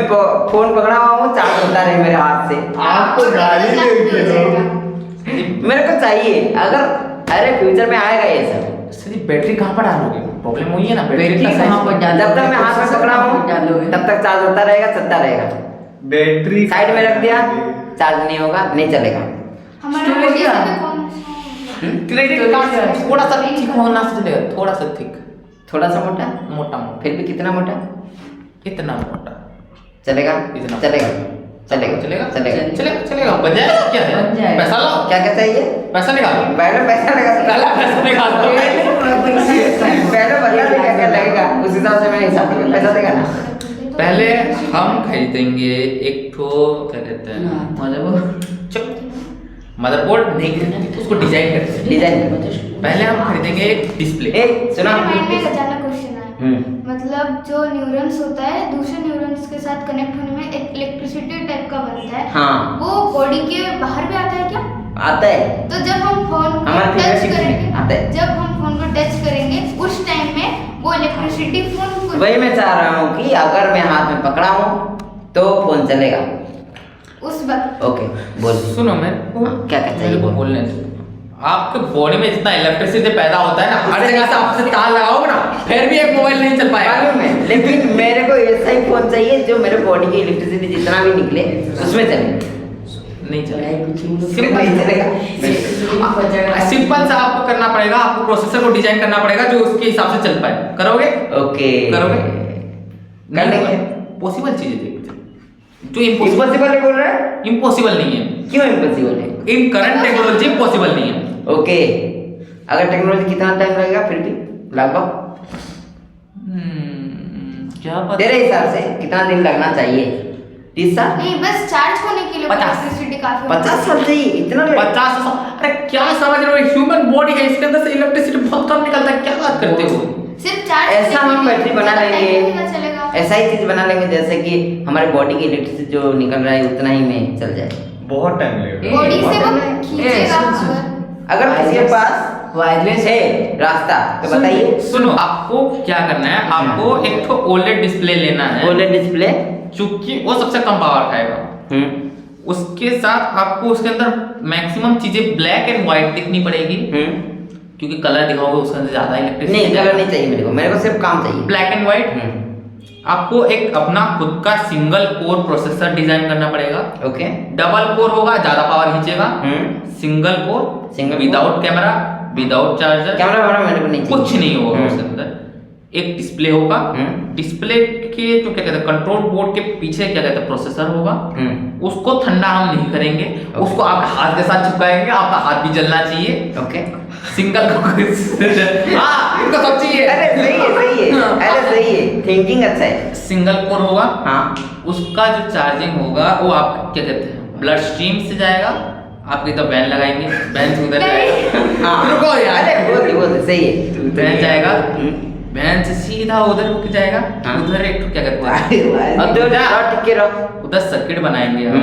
फोन पकड़ा हुआ हूँ, चार्ज होता रहे मेरे हाथ से।
आप तो गाड़ी लेके हो।
मेरे को चाहिए, अगर अरे फ्यूचर में आएगा ये सब।
सिर्फ बैटरी कहाँ पर डालोगे? प्रॉब्लम वही है ना,
बैटरी
का
कहाँ पर डालोगे?
जब तक मैं हाथ में पकड़ा हूँ
डालोगे?
तब तक चार्ज होता रहेगा, चलता रहेगा।
बैटरी
साइड में रख दिया, चार्ज नहीं होगा, नहीं चलेगा।
हमारे
स्टोरेज
बॉडी
क्या?
से भी कौन
क्रेडिट कार्ड थोड़ा सा ठीक होना चलेगा, थोड़ा सा थिक,
थोड़ा सा मोटा,
मोटा मोटा,
फिर भी कितना मोटा
इतना मोटा
चलेगा?
इतना।
चलेगा चलेगा
चलेगा
चलेगा।
चलेगा चलेगा, बन जाएगा। क्या है?
बन जाएगा।
पैसा लाओ,
क्या क्या चाहिए?
पैसा निकालो,
पहले पैसा लगा,
पहला पैसा निकालो।
पहले बता दे क्या क्या लगेगा, उस हिसाब से मैं हिसाब से पैसा देगा ना।
पहले हम खरीदेंगे एक ठो, क्या कहते हैं, मदरबोर्ड नहीं खरीदेंगे, उसको डिजाइन करते हैं।
डिजाइन
पहले हम खरीदेंगे एक डिस्प्ले।
ए सुना,
मेरे माइंड में अचानक क्वेश्चन आया, मतलब जो न्यूरॉन्स होता है दूसरे न्यूरॉन्स के साथ कनेक्ट होने में एक इलेक्ट्रिसिटी टाइप का बनता है,
हाँ
वो बॉडी के बाहर भी आता है क्या?
आता है।
तो जब हम फोन को
हमारे
टच
fingertips में
करेंगे,
आता है।
जब हम फोन को टच करेंगे उस टाइम में वो इलेक्ट्रिसिटी फोन को
वही मैं चाह रहा हूँ कि अगर मैं हाथ में पकड़ा हूँ तो फोन चलेगा।
उस वक्त
ओके बोल।
सुनो मैं
क्या क्या चाहिए
मेरे को
बोल।
बोलने दो। आपके बॉडी में जितना इलेक्ट्रिसिटी पैदा होता है ना, हर जगह से आपसे तार लगाओगे ना, फिर भी एक मोबाइल नहीं चल पाएगा।
मालूम है, लेकिन मेरे को ऐसा ही फोन चाहिए जो मेरे बॉडी की इलेक्ट्रिसिटी जितना भी निकले उसमें चले।
नहीं चलेगा।
नहीं चलेगा।
सिंपल सा आपको करना पड़ेगा, आपको प्रोसेसर को डिजाइन करना पड़ेगा जो उसके हिसाब से चल पाए। करोगे?
ओके
करोगे?
कर लेंगे।
पॉसिबल चीजें देखते जो इम्पॉसिबल
इम्पॉसिबल है बोल रहा है?
इम्पॉसिबल नहीं है।
क्यों इम्पॉसिबल है?
इन करंट टेक्नोलॉजी पॉसिबल नहीं है।
ओके, अगर टेक्नोलॉजी कितना टाइम लगेगा फिर भी लगभग
क्या पता।
तेरे हिसाब से कितना दिन लगना चाहिए? 30 साल?
नहीं, बस चार्ज होने के लिए
50
इलेक्ट्रिसिटी काफी
50 साल चाहिए? इतना लेट?
50 साल? अरे क्या समझ रहे हो, ह्यूमन बॉडी है, इसके अंदर से इलेक्ट्रिसिटी बहुत कम निकलता है, क्या बात करते हो?
सिर्फ चार्ज
ऐसा हम बैटरी बना लेंगे,
चलेगा।
ऐसा ही चीज बना लेंगे जैसे कि हमारे बॉडी की इलेक्ट्रिसिटी जो निकल रहा है उतना ही में चल जाए।
बहुत टाइम लगेगा।
बॉडी से वो
ए,
खींचेगा।
सुन, सुन।
अगर किसी के पास
वायरलेस
है रास्ता तो बताइए।
सुनो, आपको क्या करना है, आपको एक तो ओलेड डिस्प्ले लेना है,
OLED डिस्प्ले,
क्योंकि वो सबसे कम पावर खाएगा। उसके साथ आपको उसके अंदर मैक्सिमम चीजें ब्लैक एंड व्हाइट दिखनी पड़ेगी, क्योंकि कलर दिखाओगे उसके अंदर ज्यादा इलेक्ट्रिसिटी
नहीं कलर नहीं चाहिए मेरे को सिर्फ काम चाहिए।
Black and white. आपको एक अपना खुद का सिंगल कोर प्रोसेसर डिजाइन करना पड़ेगा।
ओके,
डबल कोर होगा, ज्यादा पावर खींचेगा। Single core,
Single
without camera, without charger,
camera वैमरा मेरे को नहीं चाहिए।
कुछ नहीं होगा उसके अंदर। एक डिस्प्ले होगा, डिस्प्ले के जो क्या कहते हैं कंट्रोल बोर्ड के पीछे क्या कहते हैं प्रोसेसर होगा। उसको ठंडा हम नहीं करेंगे, उसको आपके हाथ के साथ चिपकाएंगे, आपका हाथ भी जलना चाहिए।
ओके,
सिंगल हाँ, इनको सब चाहिए।
अरे सही है सही है, अरे सही है, थिंकिंग अच्छा है।
सिंगल कोर होगा,
हाँ
उसका जो चार्जिंग होगा वो आप क्या कहते हैं ब्लड स्ट्रीम से जाएगा। आपकी तो वैन लगाएंगे, वैन से उधर जाएगा।
हाँ
रुको यार,
अरे बहुत सही है।
वैन जाएगा, वैन से सीधा उधर रुक जाएगा। उधर एक क्या कहते हैं
अब तो टिके रहो।
उधर सर्किट बनाएंगे हम,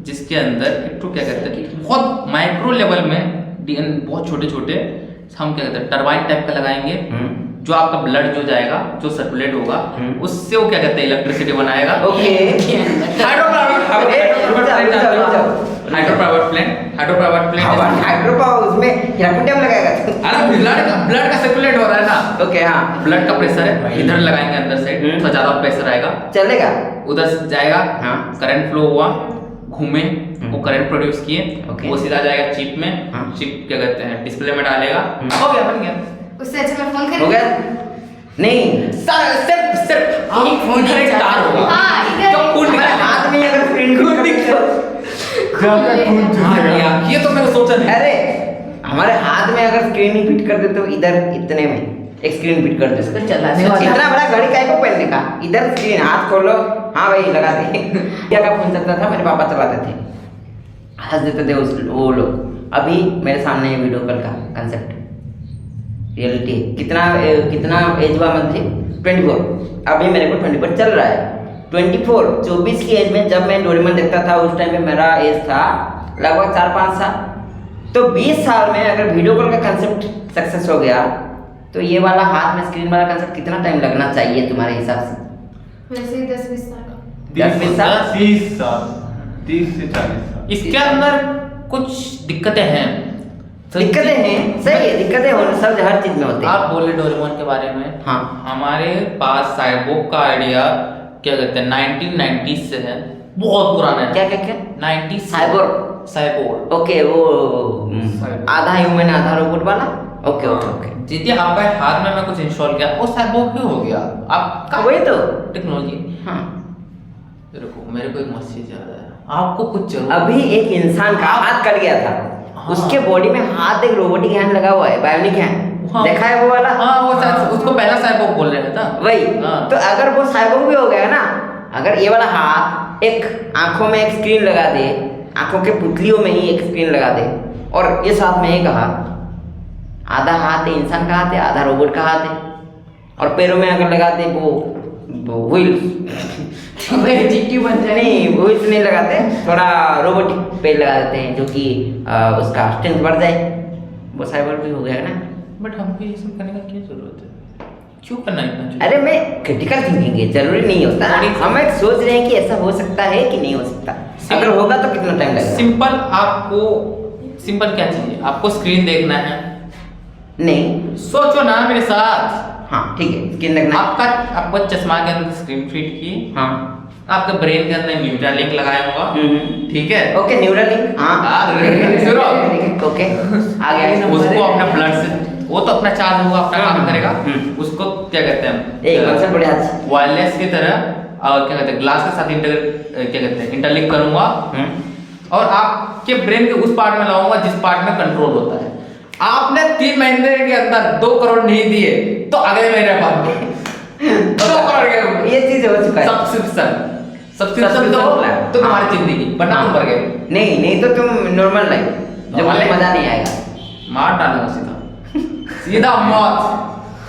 जिसके अंदर एक क्या कहते हैं बहुत माइक्रो लेवल में बहुत छोटे छोटे हम क्या कहते हैं टरबाइन टाइप का लगाएंगे, जो आपका ब्लड जो जाएगा जो सर्कुलेट होगा उससे वो क्या कहते हैं इलेक्ट्रिसिटी बनाएगा।
ओके, हाइड्रो पावर उसमें हिराकुंडम लगाएगा।
अरे ब्लड का सर्कुलेट हो रहा है ना।
ओके हाँ,
ब्लड का प्रेशर है, इधर लगाएंगे अंदर से तो ज्यादा प्रेशर आएगा,
चलेगा।
उधर से जाएगा,
हाँ।
करंट फ्लो हुआ, घूमे, वो करंट प्रोड्यूस किए,
ओके।
वो सीधा जाएगा चिप में।
हाँ।
चिप क्या कहते हैं डिस्प्ले में डालेगा, हो गया, बन गया।
उससे अच्छा मैं फोन
हो
खरीद।
गया? नहीं
सिर्फ
हम फोन
इधर एक
नहीं
तार होगा,
हाँ, इधर
जो खून
हमारे
निकालेगा।
हाथ में अगर स्क्रीन
खून निकाल- हाँ, ये तो मैंने सोचा नहीं।
अरे हमारे हाथ में अगर स्क्रीन ही फिट कर दे तो इधर इतने में एक स्क्रीन फिट कर दे
तो चलाने वाला-
इतना बड़ा घड़ी काय को पहनने का, इधर स्क्रीन हाथ खोलो, हाँ भाई लगा दे। क्या का फोन चलता था, मेरे पापा चलाते थे, हंस देते थे वो लोग। अभी मेरे सामने ये वीडियो कॉल का कंसेप्ट रियलिटी कितना एज हुआ मंथली 24, अभी मेरे को 24 चल रहा है। 24 की एज में जब मैं डोरेमोन देखता था उस टाइम पे मेरा एज था लगभग 4-5 साल। तो 20 साल में अगर वीडियो कॉल का कंसेप्ट सक्सेस हो गया तो ये वाला हाथ में स्क्रीन वाला कंसेप्ट कितना टाइम लगना चाहिए तुम्हारे हिसाब से?
वैसे ही 10-20 साल।
10-20 साल
30 साल 30 से 40 साल।
इसके अंदर कुछ दिक्कतें हैं।
दिक्कतें हैं, सही है, दिक्कतें हो सब हर चीज में होते हैं।
आप बोले डोरेमोन के बारे में।
हाँ।
हमारे पास साइबोर्ग का आइडिया क्या कहते हैं 1990s से है, बहुत पुराना है।
क्या क्या क्या
90s
साइबोर्ग।
साइबोर्ग।
ओके, वो
साइबोर्ग।
आधा ह्यूमन आधा रोबोट वाला। Okay okay okay.
दीदी आपका हाथ में मैं कुछ इंस्टॉल किया वो साइबोर्ग ही हो गया आपका।
वही तो।
टेक्नोलॉजी।
हाँ,
देखो मेरे को एक मैसेज याद है, आपको कुछ जरूर
अभी एक इंसान का हाथ कट गया था,
हाँ।
उसके बॉडी में हाथ एक रोबोटिक हैंड लगा हुआ है, बायोनिक हैंड।
हाँ।
देखा है वो वाला?
हाँ वो शायद उसको पहला साइबोर्ग बोल रहे थे ना।
वही।
हाँ।
तो अगर वो साइबोर्ग भी हो गया ना, अगर ये वाला हाथ एक आंखों में एक स्क्रीन लगा दे, आंखों के पुतलियों में ही एक स्क्रीन लगा दे, और ये साथ में एक हाथ, आधा हाथ है इंसान का हाथ है, आधा रोबोट का हाथ है, और पैरों में अगर लगा दे वो व्हील्स
जीटी बन जाए।
नहीं, व्हील्स नहीं लगाते, थोड़ा रोबोटिक पैर लगा देते हैं जो कि उसका स्ट्रेंथ बढ़ जाए, वो साइबोर्ग भी हो गया ना।
बट हमको ये सब करने का क्या जरूरत है, क्यों करना इतना चाहिए?
अरे मैं क्रिटिकल थिंकिंग है, जरूरी नहीं होता, हम एक सोच रहे हैं कि ऐसा हो सकता है कि नहीं हो सकता, अगर होगा तो कितना टाइम लगेगा।
सिंपल, आपको सिंपल क्या चाहिए, आपको स्क्रीन देखना है,
नहीं,
सोचो ना मेरे साथ।
हाँ ठीक है, स्क्रीन देखना है।
आपका चश्मा के अंदर स्क्रीन फिट की,
हाँ,
आपके ब्रेन के अंदर न्यूरा लिंक लगाया होगा, ठीक है?
Okay, neural link. हाँ
सुनो,
ओके, आ गया।
उसको अपना ब्लड से, वो तो अपना चार्ज होगा, अपना काम करेगा, उसको क्या कहते
एक
हैं
कॉन्सेप्ट बढ़िया अच्छा।
वायरलेस की तरह, और क्या कहते हैं ग्लास के साथ क्या कहते हैं इंटरलिंक करूंगा, और आपके ब्रेन के उस पार्ट में लगाऊंगा जिस पार्ट में कंट्रोल होता है। आपने 3 महीने के अंदर 2 करोड़ नहीं दिए तो अगले महीने बाद 2 करोड़ के
ये चीज हो चुका है।
सब्सक्रिप्शन तो तुम्हारी जिंदगी, वरना तुम मर गए।
नहीं तो तुम नॉर्मल लाइफ, जो
Normal life?
मजा नहीं आएगा,
मार डालूंगा सीधा मौत।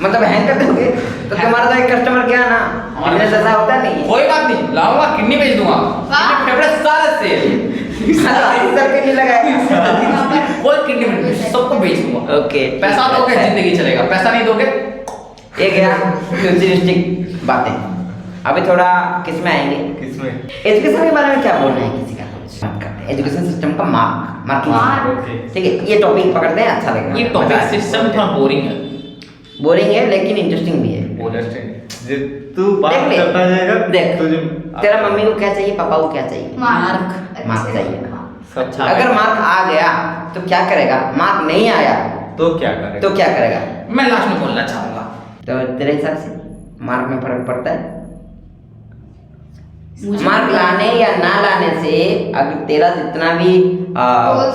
मतलब हैंग कर दोगे तो तुम्हारा तो एक कस्टमर क्या ना, बिजनेस ऐसा होता नहीं।
कोई बात नहीं, लाऊंगा किडनी बेच दूंगा, मेरे फेवरेट सारे से
नहीं लगाएगा।
कोई किडनी बेच, सबको बेच दूंगा।
ओके,
पैसा दोगे जिंदगी चलेगा, पैसा नहीं दोगे
ये गया फ्यूचरिस्टिक बातें। अभी थोड़ा किस में आएंगे,
किसमें?
एजुकेशन के बारे में क्या बोलना है किसी का, कुछ बात करते हैं एजुकेशन सिस्टम का मार्किंग। ठीक है, ये टॉपिक पकड़ते हैं, अच्छा लगेगा।
ये टॉपिक सिस्टम थोड़ा बोरिंग है।
बोरिंग है लेकिन इंटरेस्टिंग भी है।
जे तू बात
देख ले,
करता जाएगा,
देख
तुझे
तेरा मम्मी को क्या चाहिए, पापा को क्या चाहिए?
मार्क
मार्क चाहिए।
सब
अच्छा।
अगर मार्क आ गया तो क्या करेगा, मार्क नहीं आया
तो क्या करेगा?
तो क्या करेगा?
मैं लास्ट में बोलना चाहूंगा,
तो तेरे हिसाब से मार्क में फर्क पड़ता है?
मुझे
मार्क लाने या ना लाने से अगर तेरा जितना भी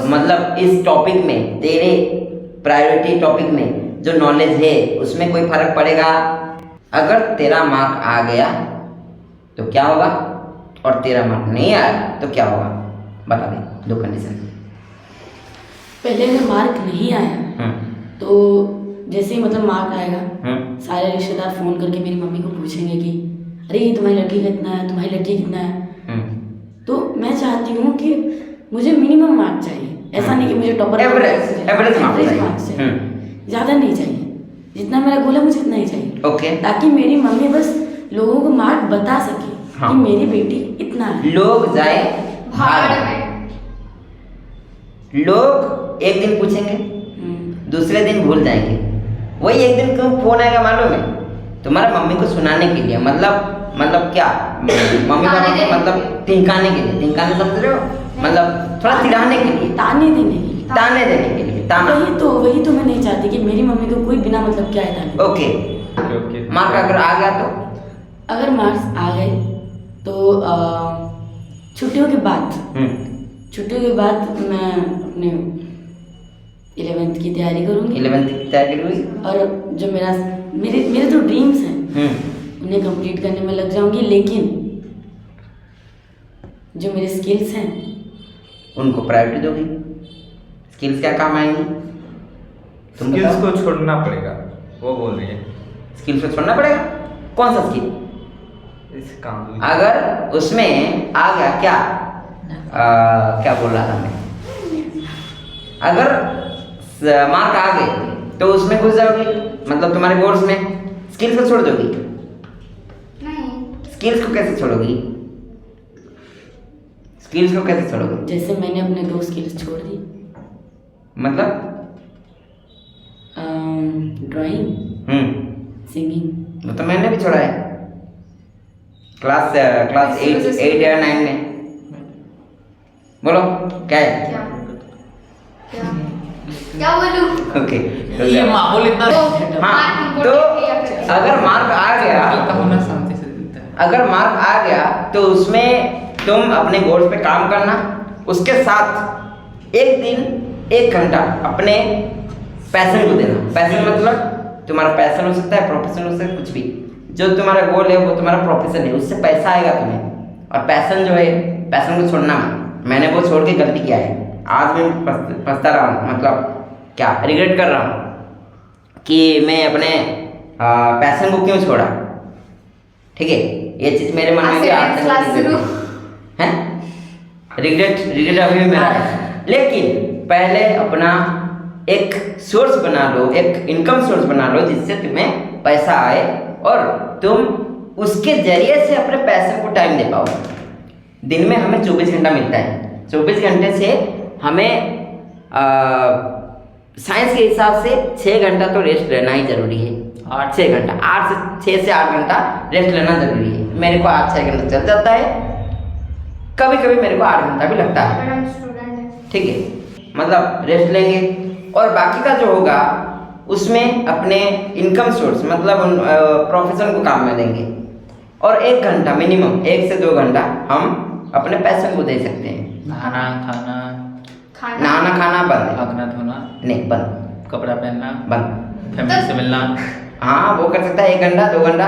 मतलब इस टॉपिक में, तेरे प्रायोरिटी टॉपिक में जो नॉलेज है उसमें कोई फर्क पड़ेगा? अगर तेरा मार्क आ गया तो क्या होगा, और तेरा मार्क नहीं आया तो क्या होगा? बता दे, 2 कंडीशन।
पहले अगर मार्क नहीं आया तो जैसे ही मतलब मार्क आएगा, सारे रिश्तेदार फोन करके मेरी मम्मी को पूछेंगे कि अरे ये तुम्हारी लड़की का इतना है, तुम्हारी लड़की कितना है। तो मैं चाहती हूँ कि मुझे मिनिमम मार्क चाहिए, ऐसा नहीं कि मुझे टॉपर
एवरेज
मार्क्स चाहिए, ज़्यादा नहीं चाहिए, जितना मेरा गोल है मुझे इतना ही चाहिए।
ओके,
ताकि मेरी मम्मी बस लोगों को मार्क बता सके
हाँ।
कि मेरी बेटी इतना है।
लोग जाए
भाड़ में।
लोग एक दिन पूछेंगे, दूसरे दिन भूल जाएंगे, वही एक दिन क्यों फोन आएगा मालूम है? तुम्हारा मम्मी को सुनाने के लिए, मतलब क्या, मम्मी पापा को मतलब टिंकाने के लिए, टिंकाने समझ रहे हो, मतलब थोड़ा चिढ़ाने के लिए,
ताने देने के लिए,
ताने देने के लिए, ताना।
वही तो मैं नहीं चाहती कि मेरी मम्मी को कोई बिना मतलब क्या है ताने।
ओके, मार्क अगर आ गया तो?
अगर मार्क्स आ गए तो छुट्टियों के बाद मैं अपने 11th की तैयारी करूँगी।
11th की तैयारी हुई,
और जो मेरे जो ड्रीम्स हैं उन्हें कंप्लीट करने में लग जाऊंगी, लेकिन जो मेरे स्किल्स हैं
उनको प्रायोरिटी दोगी। स्किल्स क्या काम आएंगी? तुम
स्किल्स
बताओ।
को छोड़ना पड़ेगा, वो बोल रही है।
स्किल्स को छोड़ना पड़ेगा? कौन सा स्किल?
इस काम
अगर उसमें आ गया क्या, क्या बोल रहा था मैं, अगर मार्क आ गए तो उसमें घुस जाओगी, मतलब तुम्हारे कोर्स में, स्किल्स को छोड़ दोगी?
नहीं।
स्किल्स को कैसे छोड़ोगी? स्किल्स को कैसे छोड़ोगे?
जैसे मैंने अपने 2 स्किल्स छोड़ दी,
मतलब
ड्राइंग, सिंगिंग।
वो तो मैंने भी छोड़ा है क्लास 8 या 9 में। बोलो क्या है?
क्या क्या बोलूं?
ओके
ये माहौल इतना
हाँ, तो अगर मार्क आ गया,
होना शांति से देता है।
अगर मार्क आ गया तो उसमें तुम अपने गोल्स पे काम करना, उसके साथ एक दिन 1 घंटा अपने पैशन को देना। पैशन मतलब तुम्हारा पैशन हो सकता है, प्रोफेशन हो सकता है, कुछ भी। जो तुम्हारा गोल है वो तुम्हारा प्रोफेशन है, उससे पैसा आएगा तुम्हें। और पैशन जो है, पैशन को छोड़ना मत। मैंने वो छोड़ के गलती किया है, आज मैं पछता रहा हूँ, मतलब क्या रिग्रेट कर रहा हूँ कि मैं अपने पैशन को क्यों छोड़ा। ठीक है, ये चीज़ मेरे मन में भी
आज से क्लास शुरू।
है, रिग्रेट अभी भी मेरा है। लेकिन पहले अपना एक सोर्स बना लो, एक इनकम सोर्स बना लो जिससे तुम्हें पैसा आए और तुम उसके जरिए से अपने पैसे को टाइम दे पाओ। दिन में हमें 24 घंटा मिलता है, 24 घंटे से हमें साइंस के हिसाब से 6 घंटा तो रेस्ट लेना ही जरूरी है। 6 घंटा, 6 से 8 घंटा रेस्ट लेना जरूरी है। मेरे को 8-6 घंटा चल जाता है, कभी कभी मेरे को 8 घंटा भी लगता है।
मैडम स्टूडेंट है।
ठीक है, मतलब रेस्ट लेंगे और बाकी का जो होगा उसमें अपने इनकम सोर्स मतलब प्रोफेशन को काम में देंगे। और 1 घंटा मिनिमम, 1 से 2 घंटा हम अपने पैशन को दे सकते हैं।
नहाना खाना,
नहाना खाना बंद है,
भागना धोना
नहीं बंद,
कपड़ा पहनना,
बंद।
फैमिली से मिलना।
हाँ वो कर सकता है, 1 घंटा 2 घंटा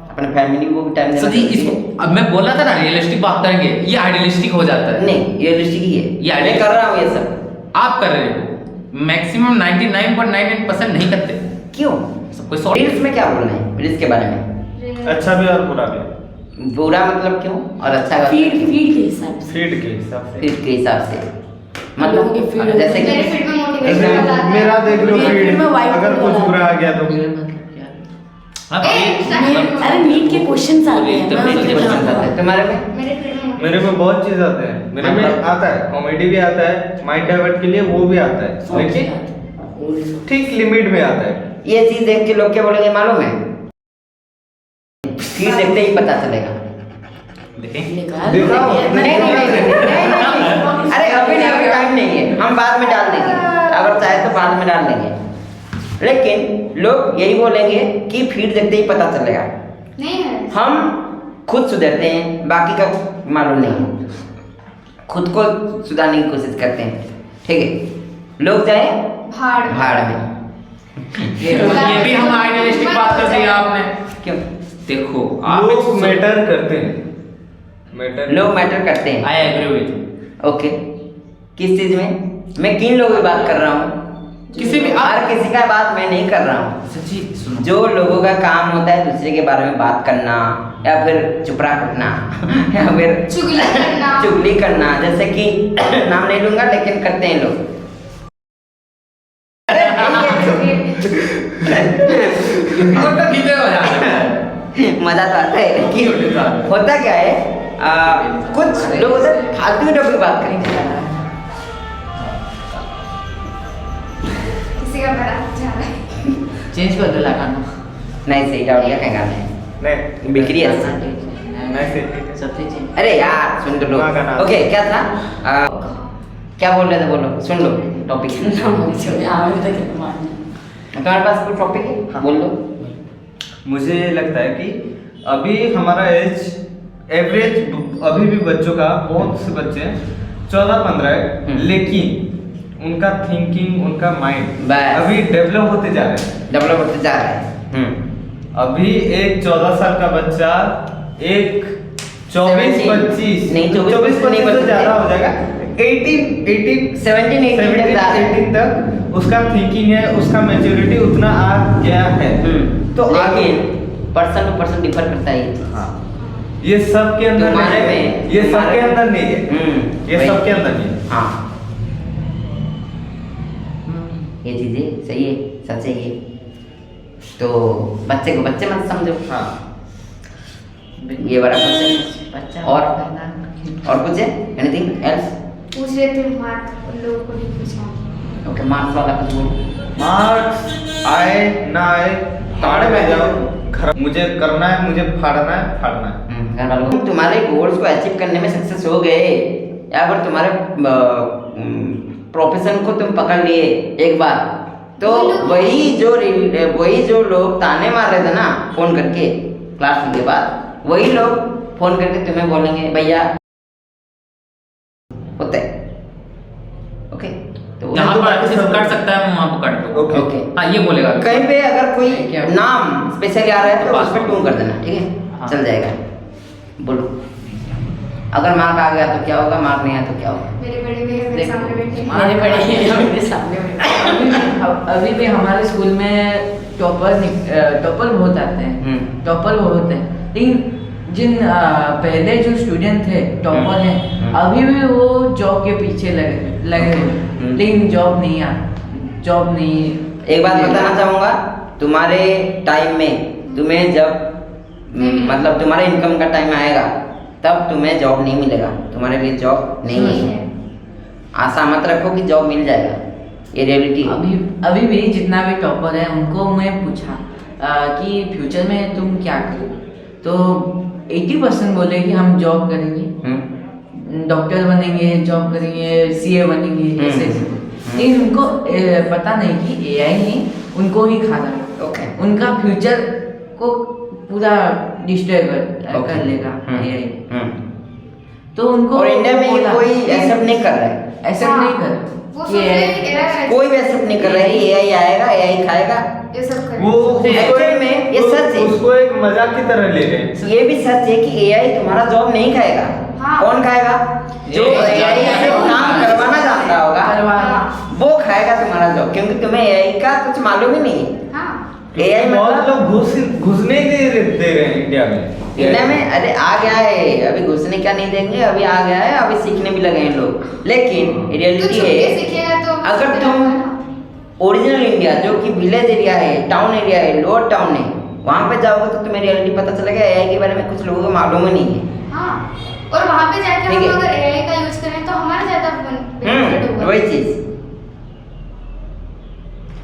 अपने फैमिली को भी टाइम देना।
सर जी इसको अब मैं बोला था ना रियलिस्टिक बात करेंगे, ये आइडियलिस्टिक हो जाता है।
नहीं, रियलिस्टिक ही है,
ये
मैं कर रहा हूँ ये सब।
आप कर रहे हो, मैक्सिमम 99.99% नहीं करते।
क्यों?
सब कोई सॉरी
रील्स में क्या बोलना है रील्स के बारे में?
अच्छा भी और बुरा भी,
बुरा मतलब क्यों और अच्छा का
फीड के हिसाब से,
फीड के हिसाब से।
फीड के हिसाब से
लोगों के feed
मतलब जैसे
मेरे
कि
फीड में मोटिवेशन
जैसे
आता है।
मेरा देख लो
मेरे
फीड,
feed में white
अगर कुछ
color
बुरा आ गया तो
अरे नीट के क्वेश्चंस आ गए हैं,
तो
मैं
नहीं,
उसके
तो
बता
नहीं,
रहा हूँ।
तुम्हारे में
मेरे फीड में
मेरे में बहुत चीज आते हैं। मेरे में आता है कॉमेडी भी आता है, माइंड डाइवर्ट के लिए वो भी आता है, लेकिन ठीक लिमिट में आता है।
ये चीज देख के लोग क्या बोलेंगे मालूम है? फीड देखते ही पता चलेगा।
देखें
निकाल
दिखाओ।
अरे अभी नहीं, अभी टाइम नहीं है, हम बाद में डाल देंगे, अगर चाहे तो बाद में डाल देंगे। लेकिन लोग यही बोलेंगे कि फीड देखते ही पता चलेगा।
नहीं है।
हम खुद सुधरते हैं, बाकी का मालूम नहीं है, खुद को सुधारने की कोशिश करते हैं। ठीक है, लोग जाए
भाड़
भाड़ में।
ये भी हम आइडियलिस्टिक बात कर दी आपने।
क्यों?
देखो
लोग मैटर करते हैं, मैटर
लोग मैटर करते हैं।
I agree with.
ओके, किस चीज में? मैं किन लोगों की बात कर रहा हूँ?
किसी भी
हर किसी का बात मैं नहीं कर रहा हूँ।
सच्ची सुनो,
जो लोगों का काम होता है दूसरे के बारे में बात करना या फिर चुपड़ा कटना या फिर
चुगली करना।
चुगली करना, जैसे कि नाम नहीं लूंगा लेकिन करते हैं लोग।
मतलब ठीक है हो जाता है।
मजा तो आता है, लेकिन होता क्या है कुछ लोग उधर फालतू टॉपिक की बात करेंगे।
किसी का बारात जा रहा है।
चेंज कर दो लगाना।
नहीं सही डाउट क्या गाना है?
नहीं
बिक्री है।
नहीं सही।
सबसे चेंज।
अरे यार सुन तो लो।
हाँ, गाना।
ओके क्या था? क्या बोल रहे थे, बोलो, सुन लो टॉपिक। तुम्हारे पास कोई टॉपिक है? बोल लो।
मुझे लगता है कि अभी हमारा एवरेज अभी भी बच्चों का, बहुत से बच्चे 14-15 है, लेकिन उनका थिंकिंग, उनका माइंड
बस।
अभी डेवलप होते जा रहे हैं।
डेवलप होते जा रहा है।
अभी एक 14 साल का बच्चा, एक 24-25
नहीं, 24
तो
नहीं बच्चे।
ज्यादा हो जाएगा, 18 17-18 तक उसका थिंकिंग है, उसका मैच्योरिटी उतना आ गया है। तो आगे
पर्सन टू पर्सन डिफर करता है ये।
हाँ, ये सब के अंदर
तुम्हारे
नहीं है,
में-
ये सब
तुम्हारे
के
में-
अंदर नहीं है, ये
वही।
सब के अंदर नहीं है।
हाँ, ये चीजें सही है, सच है ये। तो बच्चे को बच्चे मत समझो।
हाँ,
ये बड़ा क्वेश्चन है।
बच्चा
और
करना
और कुछ है? Anything else?
पूछ रहे थे मार्क उन लोगों को नहीं पूछा।
ओके, मार्क्स वाला कुछ बोलो।
मार्क्स आए ना आए, ताड़े में जाओ, घर मुझे करना है, मुझे फाड़ना है, फाड़ना है।
घर वालों को तुम्हारे गोल्स को अचीव करने में सक्सेस हो गए, या फिर तुम्हारे प्रोफेशन को तुम पकड़ लिए एक बार, तो वही जो लोग ताने मार रहे थे ना फोन करके क्लास के बाद, वही लोग फोन करके तुम्हें बोलेंगे भैया होता है। ओके, तो
जहाँ पर अच्छे से कर सकता है मैं वहाँ पर कर दूँ।
ओके।
हाँ ये बोलेगा
कहीं पे अगर कोई नाम स्पेशली आ रहा है तो उस पर टून कर देना, ठीक है?
हाँ।
चल जाएगा। बोलो, अगर मार्क आ गया तो क्या होगा, मार्क नहीं आया तो क्या होगा?
मेरे बड़े भैया मेरे सामने बैठे हैं।
मेरे बड़े भैया मेरे सामने बैठे।
अभी भी हमारे स्कूल में टॉपर बहुत आते हैं, टॉपर बहुत हैं, लेकिन जिन पहले जो स्टूडेंट थे टॉपर हैं, अभी भी वो जॉब के पीछे लगे हैं, लेकिन जॉब नहीं।
एक बात बताना चाहूँगा, तुम्हारे टाइम में तुम्हें जब मतलब तुम्हारे इनकम का टाइम आएगा तब तुम्हें जॉब नहीं मिलेगा, तुम्हारे लिए जॉब नहीं है। आशा मत रखो कि जॉब मिल जाएगा, ये रियलिटी है।
अभी भी जितना भी टॉपर है उनको मैं पूछा कि फ्यूचर में तुम क्या करो, तो 80% बोले कि हम जॉब करेंगे, डॉक्टर बनेंगे, जॉब करेंगे, सीए बनेंगे, ऐसे। लेकिन उनको पता नहीं कि एआई ने उनको ही खा रहा है, उनका फ्यूचर को पूरा डिस्ट्रॉय कर लेगा एआई। तो उनको
और इंडिया में ये कोई एक्सेप्ट नहीं कर रहा है,
एक्सेप्ट नहीं कर
वो
कि
सोच रहे हैं कि AI
कोई भी एक्सेप्ट नहीं कर रहा है कि एआई आएगा, एआई खाएगा।
ये सब कर
वो
एक्चुअल में ये सच है,
उसको एक मजाक की तरह ले रहे हैं।
ये भी सच है कि एआई तुम्हारा जॉब नहीं खाएगा।
हाँ।
कौन खाएगा? जो एआई से काम करवाना जानता होगा वो खाएगा तुम्हारा जॉब, क्योंकि तुम्हें एआई का कुछ मालूम ही नहीं है।
हाँ
एआई
बहुत
मतलब
लोग घुसने ही दे रहे हैं इंडिया में।
इंडिया में अरे आ गया है, अभी घुसने क्या नहीं देंगे, अभी आ गया है, अभी सीखने भी लगे हैं लोग। लेकिन
तो
रियलिटी
छुप के
है,
सीखेगा तो
अगर तुम ओरिजिनल इंडिया जो कि विलेज एरिया है, टाउन एरिया है, लोअर टाउन है, वहाँ पे जाओगे तो तुम्हें रियलिटी पता चलेगा एआई के बारे में कुछ लोगों को मालूम ही नहीं है।
हाँ, और वहाँ पे जाके
ठीक
हम
है।
अगर AI का यूज करें तो हमारा ज्यादा बेनिफिट होगा।
वही चीज,